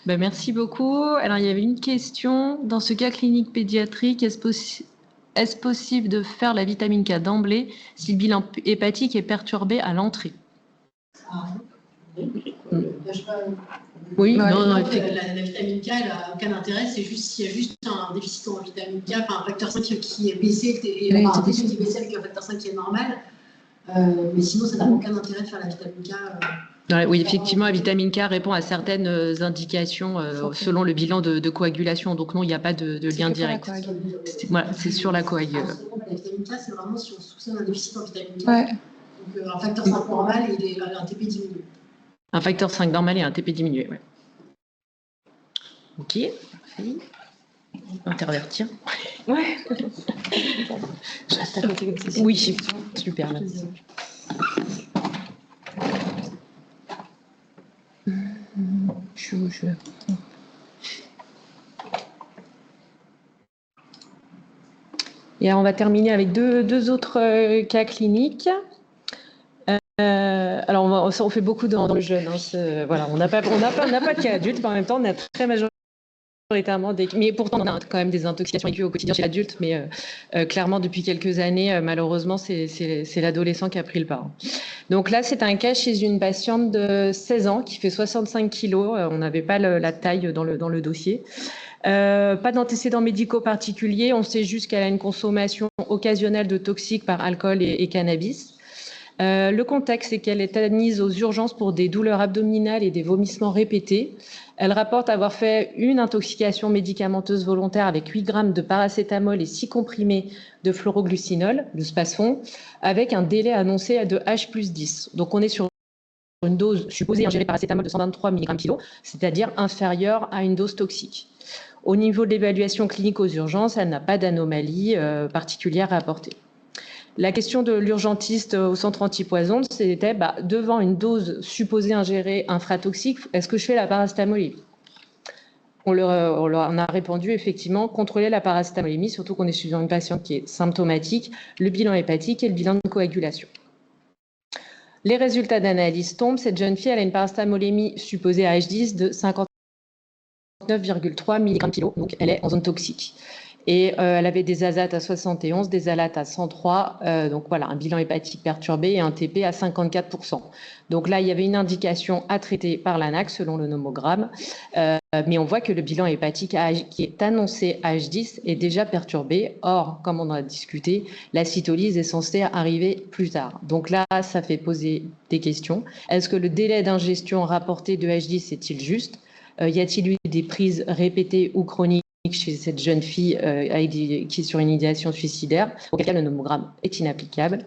Ben, merci beaucoup. Alors, il y avait une question. Dans ce cas clinique pédiatrique, est-ce possible de faire la vitamine K d'emblée si le bilan hépatique est perturbé à l'entrée? Oui, Ouais. non, La vitamine K, elle n'a aucun intérêt, c'est juste s'il y a juste un déficit en vitamine K, enfin un facteur 5 qui est baissé et Oui, un qui est baissé avec un facteur 5 qui est normal. Mais sinon, ça n'a aucun intérêt de faire la vitamine K. oui, effectivement, la vitamine K répond à certaines indications selon le bilan de coagulation. Donc non, il n'y a pas de lien direct. Voilà, c'est sur la coag. La vitamine K, c'est vraiment si on soupçonne un déficit en vitamine K. Ouais. Donc un facteur 5 normal et un TP diminué. Un facteur 5 normal et un TP diminué, ouais. Ok, parfait. Intervertir. Ouais. Je reste à côté comme ça. Oui, super, merci. Et alors, on va terminer avec deux autres cas cliniques. Alors, on fait beaucoup dans le jeune. Hein, voilà, on n'a pas de cas adultes, mais en même temps, on a très majoritairement des... Mais pourtant, on a quand même des intoxications aiguës au quotidien chez l'adulte, mais clairement, depuis quelques années, malheureusement, c'est l'adolescent qui a pris le pas. Donc là, c'est un cas chez une patiente de 16 ans qui fait 65 kilos. On n'avait pas la taille dans le dossier. Pas d'antécédents médicaux particuliers. On sait juste qu'elle a une consommation occasionnelle de toxiques par alcool et cannabis. Le contexte, c'est qu'elle est admise aux urgences pour des douleurs abdominales et des vomissements répétés. Elle rapporte avoir fait une intoxication médicamenteuse volontaire avec 8 grammes de paracétamol et 6 comprimés de fluoroglucinol, le Spasfon, avec un délai annoncé de H+10. Donc on est sur une dose supposée ingérée paracétamol de 123 mg kg, c'est-à-dire inférieure à une dose toxique. Au niveau de l'évaluation clinique aux urgences, elle n'a pas d'anomalie particulière à apporter. La question de l'urgentiste au centre antipoison, c'était devant une dose supposée ingérée infratoxique, est-ce que je fais la paracétamolémie? On leur a répondu effectivement, contrôler la paracétamolémie, surtout qu'on est sur une patiente qui est symptomatique, le bilan hépatique et le bilan de coagulation. Les résultats d'analyse tombent. Cette jeune fille, elle a une paracétamolémie supposée à H10 de 59,3 mg/kg, donc elle est en zone toxique. Et elle avait des azates à 71, des alates à 103, donc voilà, un bilan hépatique perturbé et un TP à 54%. Donc là, il y avait une indication à traiter par l'ANAC selon le nomogramme, mais on voit que le bilan hépatique qui est annoncé à H10 est déjà perturbé. Or, comme on en a discuté, la cytolyse est censée arriver plus tard. Donc là, ça fait poser des questions. Est-ce que le délai d'ingestion rapporté de H10 est-il juste? Y a-t-il eu des prises répétées ou chroniques chez cette jeune fille qui est sur une idéation suicidaire, auquel cas le nomogramme est inapplicable.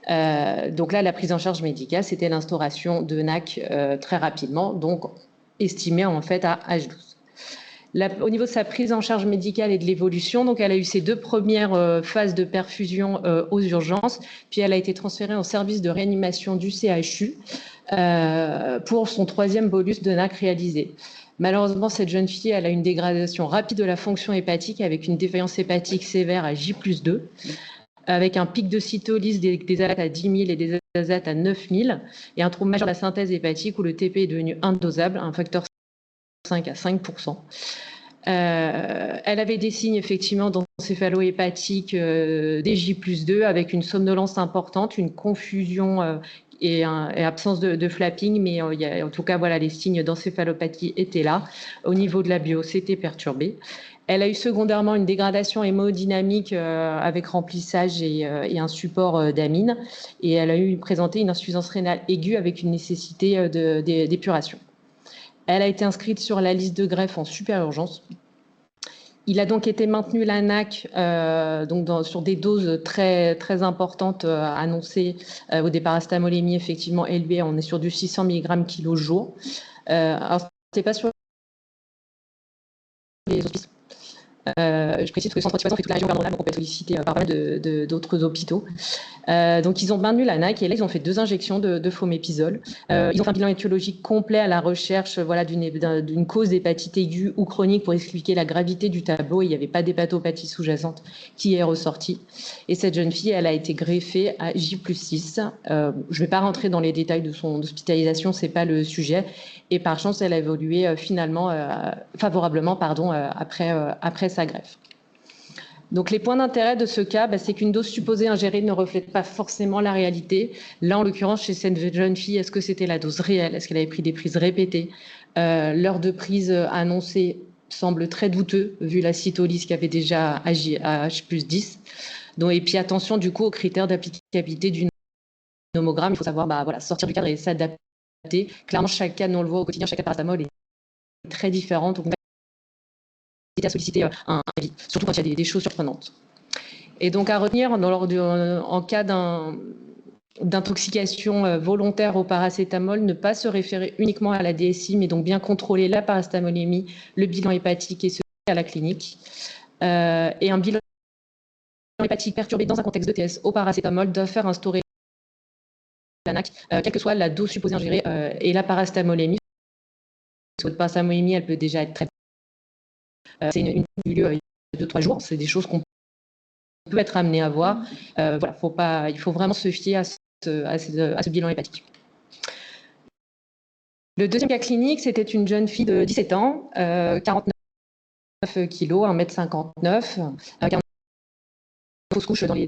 Donc là, la prise en charge médicale, c'était l'instauration de NAC très rapidement, donc estimée en fait à H12. Au niveau de sa prise en charge médicale et de l'évolution, donc elle a eu ses 2 premières phases de perfusion aux urgences, puis elle a été transférée en service de réanimation du CHU pour son 3e bolus de NAC réalisé. Malheureusement, cette jeune fille, elle a une dégradation rapide de la fonction hépatique avec une défaillance hépatique sévère à J+2, avec un pic de cytolyse des azats à 10 000 et des azats à 9 000, et un trouble majeur de la synthèse hépatique où le TP est devenu indosable, un facteur 5 à 5%. Elle avait des signes effectivement d'encéphalo-hépatique des J+2 avec une somnolence importante, une confusion et absence de flapping, mais en tout cas, voilà, les signes d'encéphalopathie étaient là. Au niveau de la bio, c'était perturbé. Elle a eu secondairement une dégradation hémodynamique avec remplissage et un support d'amine. Et elle a présenté une insuffisance rénale aiguë avec une nécessité d'épuration. Elle a été inscrite sur la liste de greffe en super urgence. Il a donc été maintenu l'ANAC sur des doses très, très importantes annoncées au déparastamolémie effectivement élevée. On est sur du 600 mg kg jour. Alors, ce n'est pas sur les hospices. Je précise que le centre antipoison fait toute la région Auvergne-Rhône-Alpes, donc on peut être sollicité par pas mal d'autres hôpitaux. Donc ils ont maintenu l'ANAC et là ils ont fait 2 injections de fomépizole. Ils ont fait un bilan étiologique complet à la recherche d'une cause d'hépatite aiguë ou chronique pour expliquer la gravité du tableau. Il n'y avait pas d'hépatopathie sous-jacente qui est ressortie. Et cette jeune fille, elle a été greffée à J+6. Je ne vais pas rentrer dans les détails de son hospitalisation, ce n'est pas le sujet. Et par chance, elle a évolué favorablement après sa greffe. Donc les points d'intérêt de ce cas, c'est qu'une dose supposée ingérée ne reflète pas forcément la réalité. Là, en l'occurrence, chez cette jeune fille, est-ce que c'était la dose réelle? Est-ce qu'elle avait pris des prises répétées? L'heure de prise annoncée semble très douteux, vu la cytolyse qui avait déjà agi à H+10. Donc, et puis attention du coup aux critères d'applicabilité du nomogramme. Il faut savoir sortir du cadre et s'adapter. Clairement, chaque cas, nous on le voit au quotidien, chaque cas de paracétamol est très différent. Donc, à solliciter un avis, surtout quand il y a des choses surprenantes. Et donc à retenir, en cas d'intoxication volontaire au paracétamol, ne pas se référer uniquement à la DSI, mais donc bien contrôler la parastamolémie, le bilan hépatique et ce à la clinique. Et un bilan hépatique perturbé dans un contexte d'ETS au paracétamol doit faire instaurer l'ANAC, quelle que soit la dose supposée ingérée et la parastamolémie. Votre parastamolémie, elle peut déjà être très c'est une lieu de 2-3 jours, c'est des choses qu'on peut être amené à voir. Il faut vraiment se fier à ce bilan hépatique. Le deuxième cas clinique, c'était une jeune fille de 17 ans, 49 kg, 1,59 m, avec une fausse couche dans les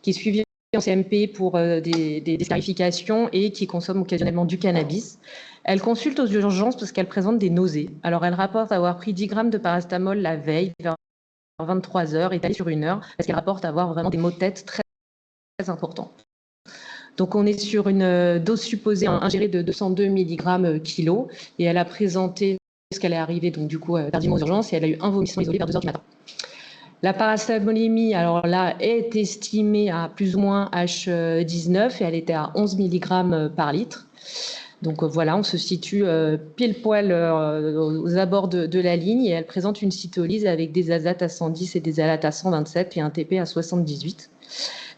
qui est suivie en CMP pour des scarifications et qui consomme occasionnellement du cannabis. Elle consulte aux urgences parce qu'elle présente des nausées. Alors, elle rapporte avoir pris 10 grammes de paracétamol la veille, vers 23 h, étalé sur 1 heure, parce qu'elle rapporte avoir vraiment des maux de tête très, très importants. Donc, on est sur une dose supposée ingérée de 202 mg kg, et elle a présenté ce qu'elle est arrivée, donc du coup, tardivement aux urgences, et elle a eu un vomissement isolé vers 2 h du matin. La parastamolémie, alors là, est estimée à plus ou moins H19 et elle était à 11 mg par litre. Donc voilà, on se situe pile poil aux abords de la ligne et elle présente une cytolyse avec des azates à 110 et des alates à 127 et un TP à 78.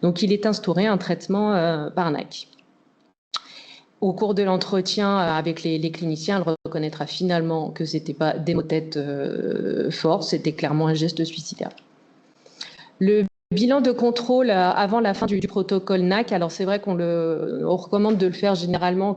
Donc il est instauré un traitement par NAC. Au cours de l'entretien avec les cliniciens, elle reconnaîtra finalement que ce n'était pas des maux de tête forts, c'était clairement un geste suicidaire. Le bilan de contrôle avant la fin du protocole NAC, alors c'est vrai qu'on recommande de le faire généralement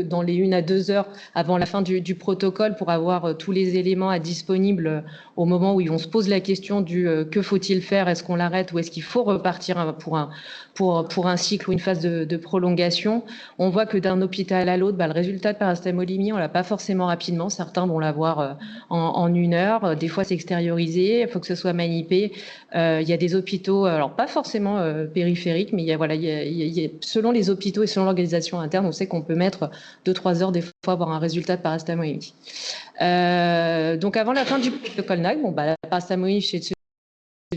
dans les 1 à 2 heures avant la fin du protocole pour avoir tous les éléments disponibles au moment où on se pose la question du que faut-il faire, est-ce qu'on l'arrête ou est-ce qu'il faut repartir pour un cycle ou une phase de prolongation. On voit que d'un hôpital à l'autre, le résultat de parastamolémie, on l'a pas forcément rapidement. Certains vont l'avoir en 1 heure. Des fois, c'est extériorisé. Il faut que ce soit manipé. Il y a des hôpitaux hôpitaux, alors pas forcément périphériques, mais selon les hôpitaux et selon l'organisation interne, on sait qu'on peut mettre 2-3 heures des fois avoir un résultat de paracetamol. Donc avant la fin du protocole NAC, la paracetamol chez cette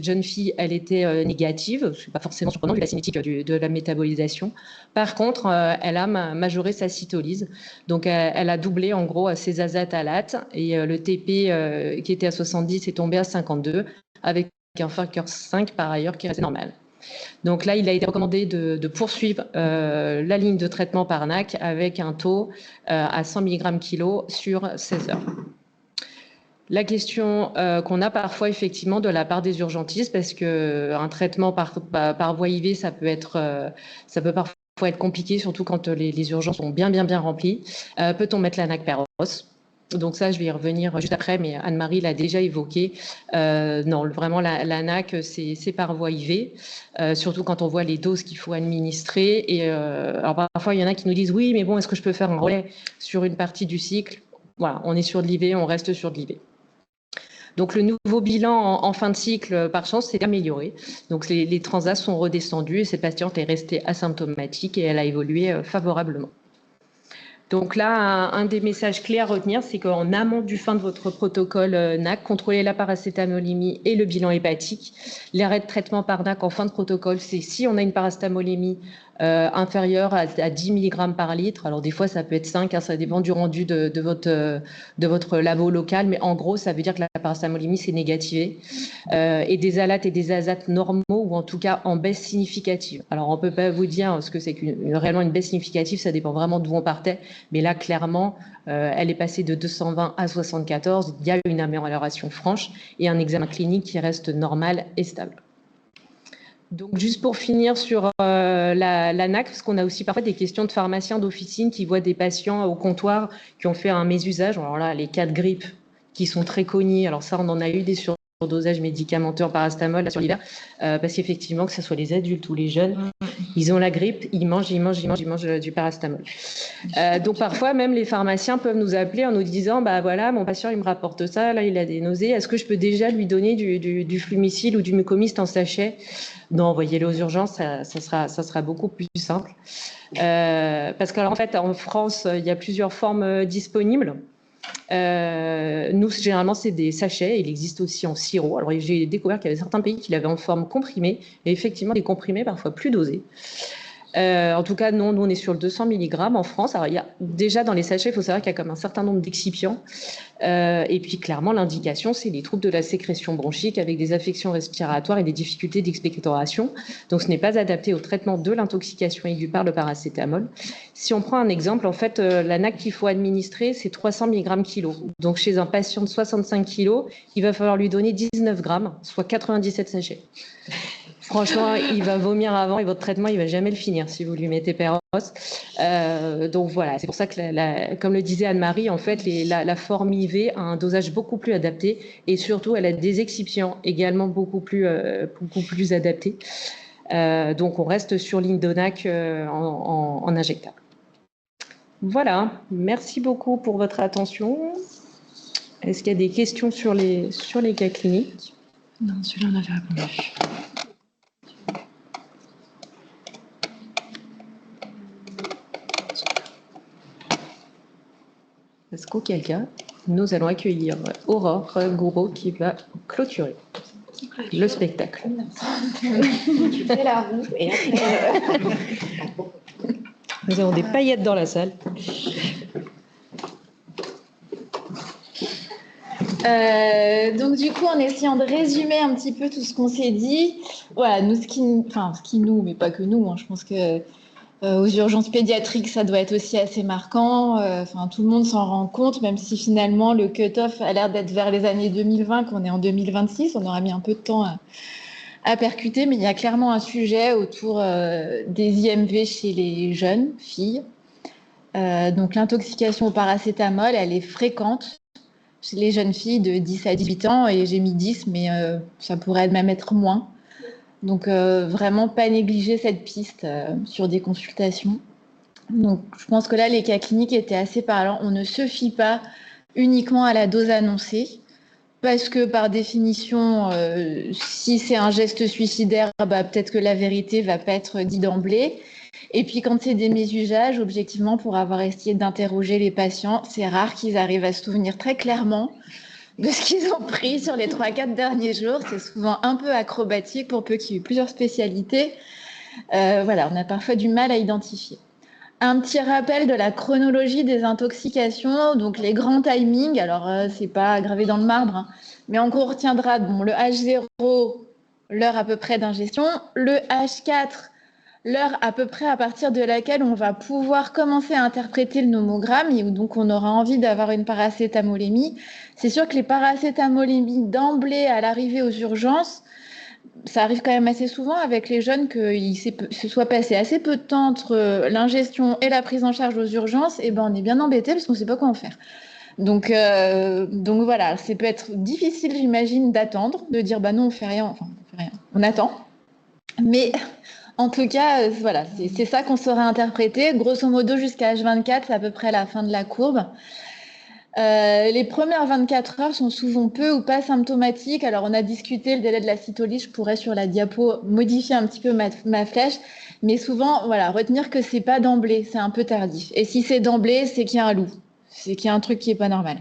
jeune fille, elle était négative. Ce n'est pas forcément surprenant vu la cinétique de la métabolisation. Par contre, elle a majoré sa cytolyse. Donc, elle a doublé en gros ses azatalates et le TP qui était à 70 est tombé à 52 avec un facteur 5 par ailleurs qui restait normal. Donc là, il a été recommandé de poursuivre la ligne de traitement par NAC avec un taux à 100 mg kg sur 16 heures. La question qu'on a parfois effectivement de la part des urgentistes, parce qu'un traitement par voie IV, ça peut parfois être compliqué, surtout quand les urgences sont bien remplies. Peut-on mettre la NAC Peros? Donc ça, je vais y revenir juste après, mais Anne-Marie l'a déjà évoqué. Non, vraiment, la NAC, c'est par voie IV, surtout quand on voit les doses qu'il faut administrer. Et alors parfois, il y en a qui nous disent, oui, mais bon, est-ce que je peux faire un relais sur une partie du cycle? Voilà, on est sur de l'IV, on reste sur de l'IV. Donc, le nouveau bilan en fin de cycle, par chance, s'est amélioré. Donc, les transats sont redescendus et cette patiente est restée asymptomatique et elle a évolué favorablement. Donc là, un des messages clés à retenir, c'est qu'en amont du fin de votre protocole NAC, contrôlez la paracétamolémie et le bilan hépatique. L'arrêt de traitement par NAC en fin de protocole, c'est si on a une paracétamolémie inférieure à 10 mg par litre. Alors des fois, ça peut être 5, hein, ça dépend du rendu de votre labo local, mais en gros, ça veut dire que la paracétamolémie, c'est négativé. Et des alates et des azates normaux, ou en tout cas en baisse significative. Alors on ne peut pas vous dire ce que c'est réellement une baisse significative, ça dépend vraiment d'où on partait. Mais là, clairement, elle est passée de 220 à 74. Il y a une amélioration franche et un examen clinique qui reste normal et stable. Donc, juste pour finir sur la NAC, parce qu'on a aussi parfois des questions de pharmaciens d'officine qui voient des patients au comptoir qui ont fait un mésusage. Alors là, les cas de grippe qui sont très connus. Alors ça, on en a eu des surdosages médicamenteux en paracétamol là, sur l'hiver, parce qu'effectivement, que ce soit les adultes ou les jeunes, ils ont la grippe, ils mangent du paracétamol. Donc parfois, même les pharmaciens peuvent nous appeler en nous disant, bah voilà, mon patient, il me rapporte ça, là, il a des nausées, est-ce que je peux déjà lui donner du Flumicil ou du Mucomyst en sachet? Non, envoyez-le aux urgences, ça sera beaucoup plus simple. Parce qu'en fait, en France, il y a plusieurs formes disponibles. Nous, généralement, c'est des sachets. Il existe aussi en sirop. Alors, j'ai découvert qu'il y avait certains pays qui l'avaient en forme comprimée, et effectivement, des comprimés parfois plus dosés. En tout cas, non, nous, on est sur le 200 mg en France. Alors, il y a, déjà, dans les sachets, il faut savoir qu'il y a comme un certain nombre d'excipients. Et puis, clairement, l'indication, c'est les troubles de la sécrétion bronchique avec des affections respiratoires et des difficultés d'expectoration. Donc, ce n'est pas adapté au traitement de l'intoxication aiguë par le paracétamol. Si on prend un exemple, en fait, la NAC qu'il faut administrer, c'est 300 mg kg. Donc, chez un patient de 65 kg, il va falloir lui donner 19 grammes, soit 97 sachets. Franchement, il va vomir avant et votre traitement, il ne va jamais le finir si vous lui mettez Peros. Donc voilà, c'est pour ça que, comme le disait Anne-Marie, en fait, la forme IV a un dosage beaucoup plus adapté et surtout, elle a des excipients également beaucoup plus adaptés. Donc, on reste sur l'Indonac en injectable. Voilà, merci beaucoup pour votre attention. Est-ce qu'il y a des questions sur les cas cliniques? Non, celui-là, on avait répondu. Est-ce qu'auquel cas, nous allons accueillir Aurore Gouraud qui va clôturer le spectacle. Tu fais la roue et après... Nous avons des paillettes dans la salle. Donc du coup, en essayant de résumer un petit peu tout ce qu'on s'est dit, voilà, nous, mais pas que nous, hein, je pense que aux urgences pédiatriques, ça doit être aussi assez marquant. Tout le monde s'en rend compte, même si finalement le cut-off a l'air d'être vers les années 2020, qu'on est en 2026. On aura mis un peu de temps à percuter, mais il y a clairement un sujet autour des IMV chez les jeunes filles. Donc l'intoxication au paracétamol, elle est fréquente chez les jeunes filles de 10 à 18 ans, et j'ai mis 10, mais ça pourrait même être moins. Donc, vraiment pas négliger cette piste sur des consultations. Donc, je pense que là, les cas cliniques étaient assez parlants. On ne se fie pas uniquement à la dose annoncée. parce que par définition, si c'est un geste suicidaire, peut-être que la vérité va pas être dite d'emblée. Et puis quand c'est des mésusages, objectivement, pour avoir essayé d'interroger les patients, c'est rare qu'ils arrivent à se souvenir très clairement de ce qu'ils ont pris sur les 3-4 derniers jours. C'est souvent un peu acrobatique pour peu qu'il y ait eu plusieurs spécialités. Voilà, on a parfois du mal à identifier. Un petit rappel de la chronologie des intoxications, donc les grands timings, alors c'est pas gravé dans le marbre, hein, mais en gros on retiendra le H0, l'heure à peu près d'ingestion, le H4, l'heure à peu près à partir de laquelle on va pouvoir commencer à interpréter le nomogramme et où donc on aura envie d'avoir une paracétamolémie. C'est sûr que les paracétamolémies d'emblée à l'arrivée aux urgences, ça arrive quand même assez souvent avec les jeunes qu'il se soit passé assez peu de temps entre l'ingestion et la prise en charge aux urgences, et on est bien embêté parce qu'on ne sait pas quoi en faire. Donc voilà, ça peut être difficile, j'imagine, d'attendre, de dire non, on fait rien, on attend. Mais en tout cas, voilà, c'est ça qu'on saurait interpréter. Grosso modo, jusqu'à H24, c'est à peu près la fin de la courbe. Les premières 24 heures sont souvent peu ou pas symptomatiques. Alors, on a discuté le délai de la cytolyse. Je pourrais, sur la diapo, modifier un petit peu ma flèche. Mais souvent, voilà, retenir que c'est pas d'emblée, c'est un peu tardif. Et si c'est d'emblée, c'est qu'il y a un loup. C'est qu'il y a un truc qui est pas normal.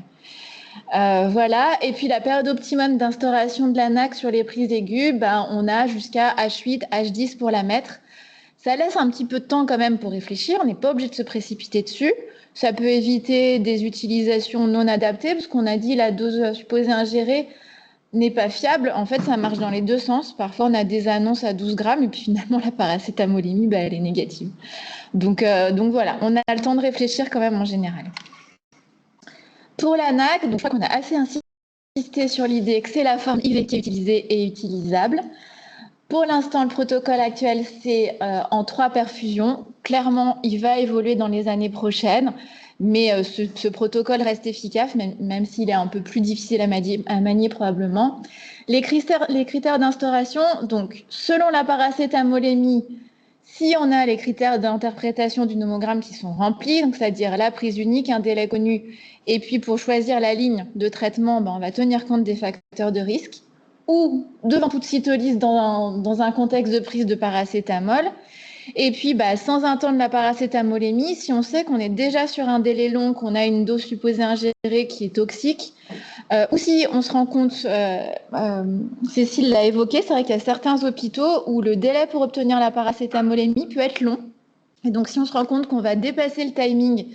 Voilà. Et puis, la période optimum d'instauration de la NAC sur les prises aiguës, on a jusqu'à H8, H10 pour la mettre. Ça laisse un petit peu de temps quand même pour réfléchir. On n'est pas obligé de se précipiter dessus. Ça peut éviter des utilisations non adaptées, parce qu'on a dit la dose supposée ingérée n'est pas fiable. En fait, ça marche dans les deux sens. Parfois, on a des annonces à 12 grammes, et puis finalement, la paracétamolémie, elle est négative. Donc voilà, on a le temps de réfléchir quand même en général. Pour la NAC, donc, je crois qu'on a assez insisté sur l'idée que c'est la forme IV qui est utilisée et utilisable. Pour l'instant, le protocole actuel, c'est en 3 perfusions. Clairement, il va évoluer dans les années prochaines, mais ce protocole reste efficace, même s'il est un peu plus difficile à manier probablement. Les critères d'instauration, donc selon la paracétamolémie, si on a les critères d'interprétation du nomogramme qui sont remplis, donc c'est-à-dire la prise unique, un délai connu, et puis pour choisir la ligne de traitement, on va tenir compte des facteurs de risque, ou devant toute cytolyse dans un contexte de prise de paracétamol. Et puis, sans attendre la paracétamolémie, si on sait qu'on est déjà sur un délai long, qu'on a une dose supposée ingérée qui est toxique, ou si on se rend compte, Cécile l'a évoqué, c'est vrai qu'il y a certains hôpitaux où le délai pour obtenir la paracétamolémie peut être long. Et donc, si on se rend compte qu'on va dépasser le timing,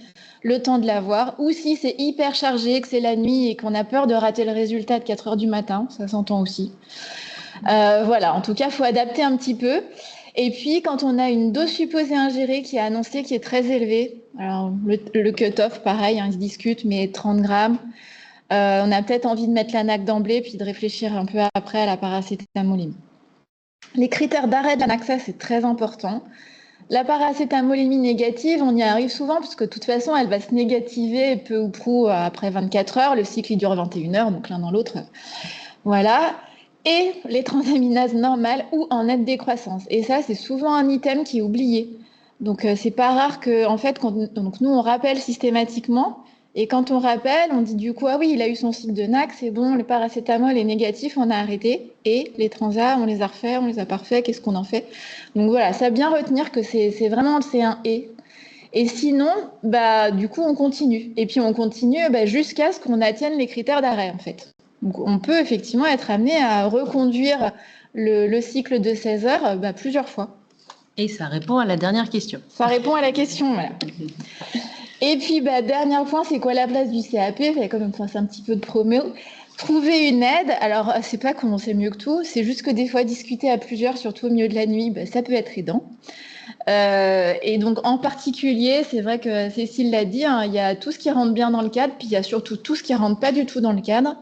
le temps de l'avoir, ou si c'est hyper chargé, que c'est la nuit et qu'on a peur de rater le résultat de 4 heures du matin, ça s'entend aussi. Voilà, en tout cas, il faut adapter un petit peu. Et puis, quand on a une dose supposée ingérée qui est annoncée, qui est très élevée, alors le cut-off, pareil, il se discute, mais 30 grammes, on a peut-être envie de mettre la NAC d'emblée, puis de réfléchir un peu après à la paracétamolémie. Les critères d'arrêt de la NAC, ça, c'est très important. La paracétamolémie négative, on y arrive souvent parce que de toute façon, elle va se négativer peu ou prou après 24 heures. Le cycle, il dure 21 heures, donc l'un dans l'autre. Voilà. Et les transaminases normales ou en nette décroissance. Et ça, c'est souvent un item qui est oublié. Donc, c'est pas rare que, en fait, donc nous, on rappelle systématiquement. Et quand on rappelle, on dit du coup, ah oui, il a eu son cycle de NAC, c'est bon, le paracétamol est négatif, on a arrêté. Et les transats, on les a refaits, on les a pas refaits, qu'est-ce qu'on en fait? Donc voilà, ça bien retenir que c'est vraiment le C1 et. Et sinon, du coup, on continue. Et puis, on continue jusqu'à ce qu'on atteigne les critères d'arrêt, en fait. Donc, on peut effectivement être amené à reconduire le cycle de 16 heures plusieurs fois. Et ça répond à la dernière question. Ça répond à la question, voilà. Et puis, dernier point, c'est quoi la place du CAP? Il fallait quand même faire un petit peu de promo. Trouver une aide, alors c'est pas qu'on sait mieux que tout, c'est juste que des fois, discuter à plusieurs, surtout au milieu de la nuit, ça peut être aidant. Et donc, en particulier, c'est vrai que Cécile l'a dit, il y a tout ce qui rentre bien dans le cadre, puis il y a surtout tout ce qui rentre pas du tout dans le cadre.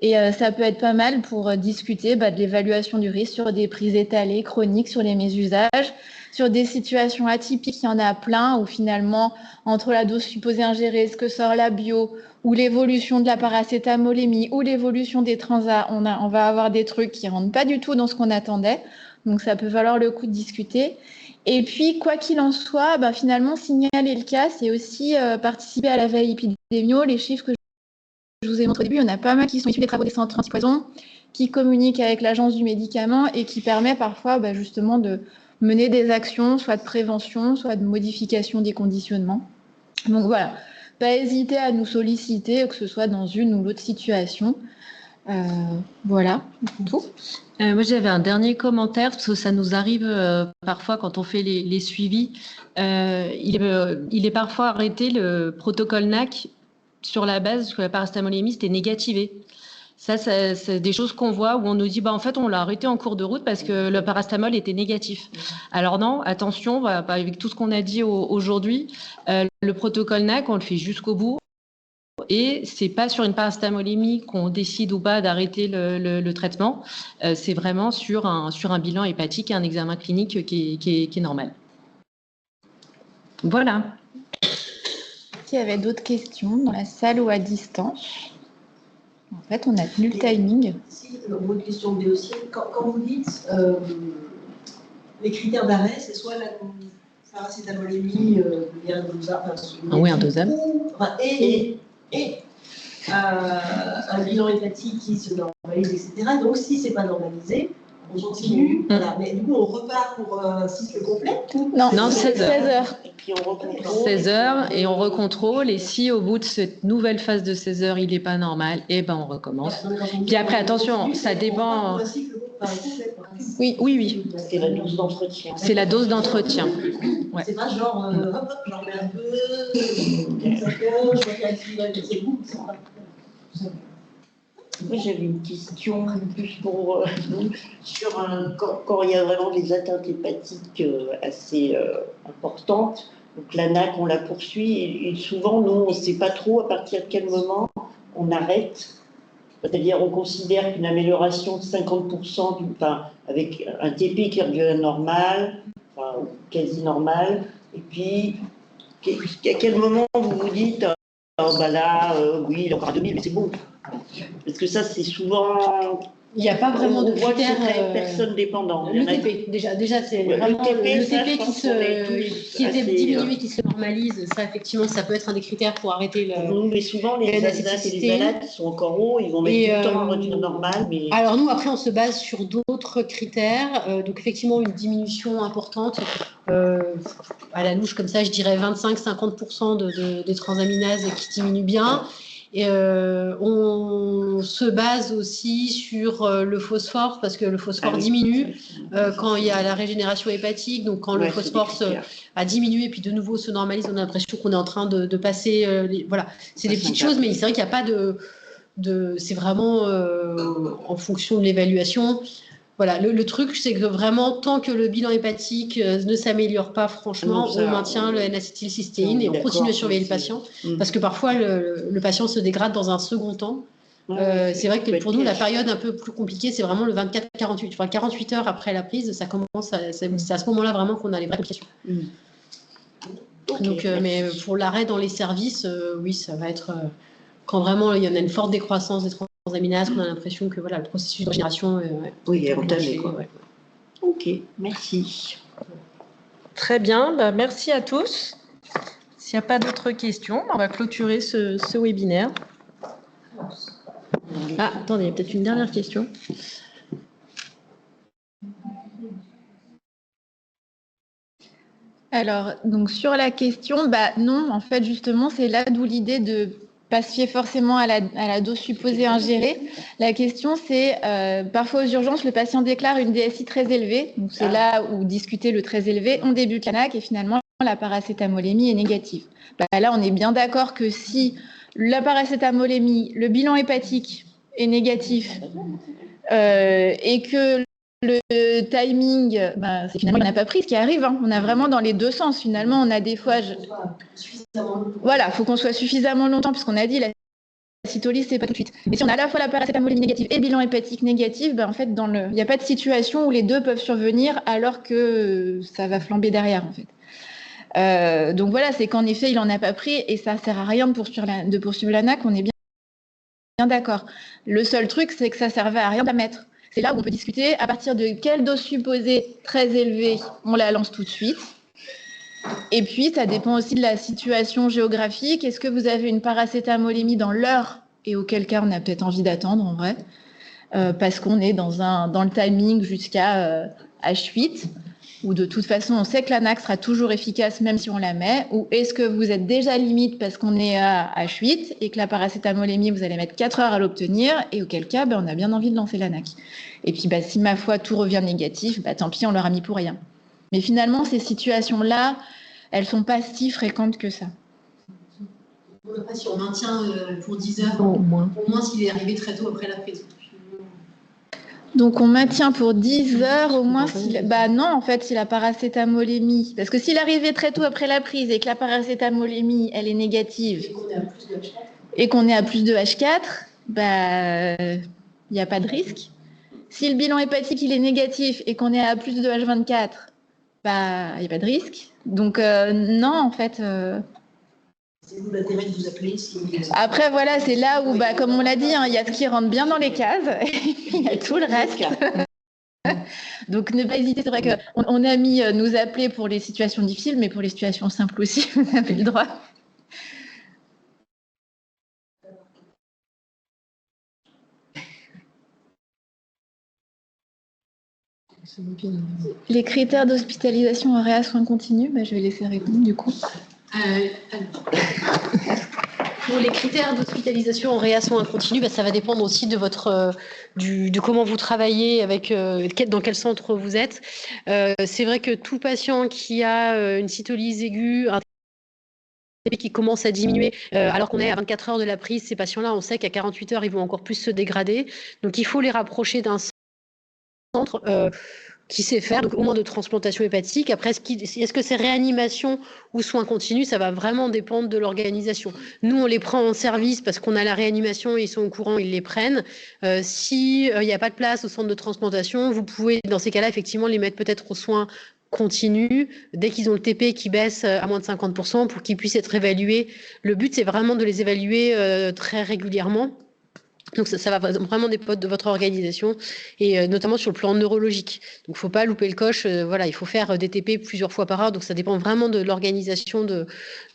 Et ça peut être pas mal pour discuter de l'évaluation du risque sur des prises étalées, chroniques, sur les mésusages, sur des situations atypiques, il y en a plein, où finalement, entre la dose supposée ingérée, ce que sort la bio, ou l'évolution de la paracétamolémie, ou l'évolution des transats, on va avoir des trucs qui rentrent pas du tout dans ce qu'on attendait. Donc, ça peut valoir le coup de discuter. Et puis, quoi qu'il en soit, finalement, signaler le cas, c'est aussi participer à la veille épidémio. Les chiffres que je vous ai montré au début, il y en a pas mal qui sont issus des travaux des centres anti-poison, qui communiquent avec l'agence du médicament et qui permet parfois justement de mener des actions, soit de prévention, soit de modification des conditionnements. Donc voilà, pas hésiter à nous solliciter, que ce soit dans une ou l'autre situation. Voilà, tout. Moi, j'avais un dernier commentaire, parce que ça nous arrive parfois quand on fait les suivis. Il est parfois arrêté le protocole NAC sur la base que la paracetamol était négativée. Ça, c'est des choses qu'on voit où on nous dit, en fait, on l'a arrêté en cours de route parce que le paracétamol était négatif. Alors non, attention, avec tout ce qu'on a dit aujourd'hui, le protocole NAC, on le fait jusqu'au bout. Et c'est pas sur une paracétamolémie qu'on décide ou pas d'arrêter le traitement. C'est vraiment sur un bilan hépatique et un examen clinique qui est normal. Voilà. S'il y avait d'autres questions dans la salle ou à distance. En fait, on a tenu le timing. Si, une question de dossier. Quand vous dites les critères d'arrêt, c'est soit la paracétamolémie oui, indosable. Et un bilan hépatique qui se normalise, etc. Donc, si ce n'est pas normalisé, on continue. Voilà. Mais du coup, on repart pour un cycle complet Non, 16 heures. Et puis on recontrôle. 16 heures et on recontrôle. Et si au bout de cette nouvelle phase de 16 heures, il n'est pas normal, on recommence. Puis après, attention, ça dépend. Oui. C'est la dose d'entretien. C'est la dose d'entretien. Ouais. C'est pas genre, hop, j'en mets un peu, 5 heures, je vois qu'il y a c'est vous. Moi, j'avais une question plus pour nous sur quand il y a vraiment des atteintes hépatiques assez importantes. Donc la NAC, on la poursuit et souvent, nous, on ne sait pas trop à partir de quel moment on arrête. C'est-à-dire, on considère qu'une amélioration de 50%, avec un TP qui revient normal, quasi normal, et puis à quel moment vous vous dites oui, il est encore à 2000, mais c'est bon. Parce que ça, c'est souvent. Il n'y a pas vraiment de critères. critères. Personne dépendant. Le TP, déjà c'est vraiment le TP qui était diminué, qui se normalise. Ça, effectivement, ça peut être un des critères pour arrêter le. Mais souvent, les ASAT et les ALAT qui sont encore hauts, ils vont mettre tout le temps à revenir normal. Mais... Alors, nous, après, on se base sur d'autres critères. Donc, effectivement, une diminution importante. À la louche, comme ça, je dirais 25-50% des transaminases qui diminuent bien. Et on se base aussi sur le phosphore, parce que le phosphore diminue quand il y a la régénération hépatique. Donc, quand le phosphore a diminué, puis de nouveau se normalise, on a l'impression qu'on est en train de passer. Voilà, c'est des petites choses, mais c'est vrai qu'il n'y a pas c'est vraiment en fonction de l'évaluation. Voilà, le truc, c'est que vraiment, tant que le bilan hépatique ne s'améliore pas, franchement, on maintient le N-acétylcystéine et on continue à surveiller le patient. Parce que parfois, le patient se dégrade dans un second temps. C'est vrai que pour nous, la période un peu plus compliquée, c'est vraiment le 24-48. Enfin, 48 heures après la prise, ça commence. C'est à ce moment-là vraiment qu'on a les vraies complications. Donc, mais pour l'arrêt dans les services, oui, ça va être quand vraiment il y en a une forte décroissance des transaminases, qu'on a l'impression que le processus de régénération est entamé. Ok, merci. Très bien, merci à tous. S'il n'y a pas d'autres questions, on va clôturer ce webinaire. Ah, attendez, il y a peut-être une dernière question. Alors, donc sur la question, non, en fait, justement, c'est là d'où l'idée de pas se fier forcément à la dose supposée ingérée. La question, c'est parfois aux urgences, le patient déclare une DSI très élevée. Donc, c'est là où discuter le très élevé, on débute la NAC et finalement, la paracétamolémie est négative. Là, on est bien d'accord que si la paracétamolémie, le bilan hépatique est négatif et que le timing, c'est finalement, il n'y en a pas pris, ce qui arrive. On a vraiment dans les deux sens. Finalement, on a des fois... Voilà, il faut qu'on soit suffisamment longtemps, puisqu'on a dit la cytolyse, c'est pas tout de suite. Et si on a à la fois la paracétamolémie négative et le bilan hépatique négatif, en fait, il n'y a pas de situation où les deux peuvent survenir alors que ça va flamber derrière, en fait. Donc voilà, c'est qu'en effet, il n'en a pas pris et ça ne sert à rien de poursuivre la NAC, on est bien d'accord. Le seul truc, c'est que ça ne servait à rien de la mettre. C'est là où on peut discuter à partir de quelle dose supposée très élevée on la lance tout de suite. Et puis, ça dépend aussi de la situation géographique. Est-ce que vous avez une paracétamolémie dans l'heure et auquel cas on a peut-être envie d'attendre en vrai, parce qu'on est dans le timing jusqu'à H8, ou de toute façon on sait que l'ANAC sera toujours efficace même si on la met, ou est-ce que vous êtes déjà limite parce qu'on est à H8 et que la paracétamolémie vous allez mettre 4 heures à l'obtenir, et auquel cas on a bien envie de lancer l'ANAC. Et puis si ma foi tout revient négatif, tant pis, on l'aura mis pour rien. Mais finalement ces situations-là, elles sont pas si fréquentes que ça. Après, si on maintient pour 10 heures, au moins s'il est arrivé très tôt après la prise. Donc, on maintient pour 10 heures au moins si... non, en fait, si la paracétamolémie... Parce que s'il arrivait très tôt après la prise et que la paracétamolémie, elle est négative et qu'on est à plus de H4, il n'y a pas de risque. Si le bilan hépatique, il est négatif et qu'on est à plus de H24, il n'y a pas de risque. Donc, non, en fait... C'est vous l'intérêt de vous appeler Après, voilà, c'est là où, comme on l'a dit, il y a ce qui rentre bien dans les cases et puis il y a tout le reste. Donc, ne pas hésiter. C'est vrai qu'on a mis nous appeler pour les situations difficiles, mais pour les situations simples aussi, vous avez le droit. Les critères d'hospitalisation en réa soins continus, je vais laisser répondre du coup. Pour les critères d'hospitalisation en réa soins continus, ça va dépendre aussi de de comment vous travaillez, dans quel centre vous êtes. C'est vrai que tout patient qui a une cytolyse aiguë, un TP qui commence à diminuer, alors qu'on est à 24 heures de la prise, ces patients-là, on sait qu'à 48 heures, ils vont encore plus se dégrader. Donc, il faut les rapprocher d'un centre qui sait faire, donc au moins de transplantation hépatique. Après, est-ce que c'est réanimation ou soins continus? Ça va vraiment dépendre de l'organisation. Nous, on les prend en service parce qu'on a la réanimation, ils sont au courant, ils les prennent. Si il n'y a pas de place au centre de transplantation, vous pouvez, dans ces cas-là, effectivement, les mettre peut-être aux soins continus, dès qu'ils ont le TP qui baisse à moins de 50% pour qu'ils puissent être évalués. Le but, c'est vraiment de les évaluer très régulièrement. Donc ça va vraiment dépendre de votre organisation et notamment sur le plan neurologique. Donc il ne faut pas louper le coche. Voilà, il faut faire des TP plusieurs fois par heure. Donc ça dépend vraiment de l'organisation de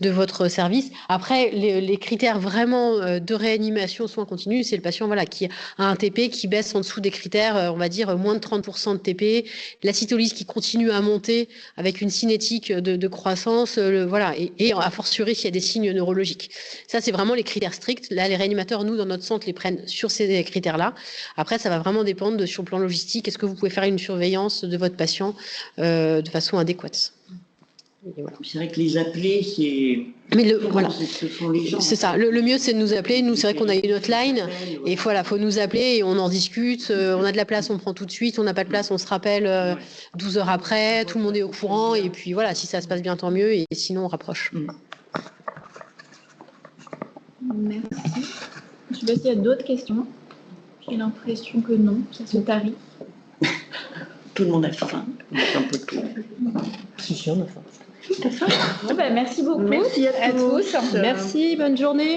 votre service. Après, les critères vraiment de réanimation soins continus, c'est le patient qui a un TP qui baisse en dessous des critères, on va dire moins de 30% de TP, la cytolyse qui continue à monter avec une cinétique de croissance, et a fortiori s'il y a des signes neurologiques. Ça, c'est vraiment les critères stricts. Là, les réanimateurs, nous, dans notre centre, les prennent sur ces critères-là. Après, ça va vraiment dépendre sur le plan logistique. Est-ce que vous pouvez faire une surveillance de votre patient de façon adéquate? Voilà. C'est vrai que les appeler, c'est... Mais ce sont les gens. C'est ça. Le mieux, c'est de nous appeler. Nous, c'est vrai qu'on a une hotline. Et voilà, il faut nous appeler et on en discute. On a de la place, on prend tout de suite. On n'a pas de place, on se rappelle 12 heures après. Tout le monde est au courant. Et puis voilà, si ça se passe bien, tant mieux. Et sinon, on rapproche. Merci. Je ne sais pas s'il y a d'autres questions. J'ai l'impression que non, ça se tarit. Tout le monde a faim. Un peu tout. Si, on a faim. Merci beaucoup. Merci à tous. Merci, bonne journée.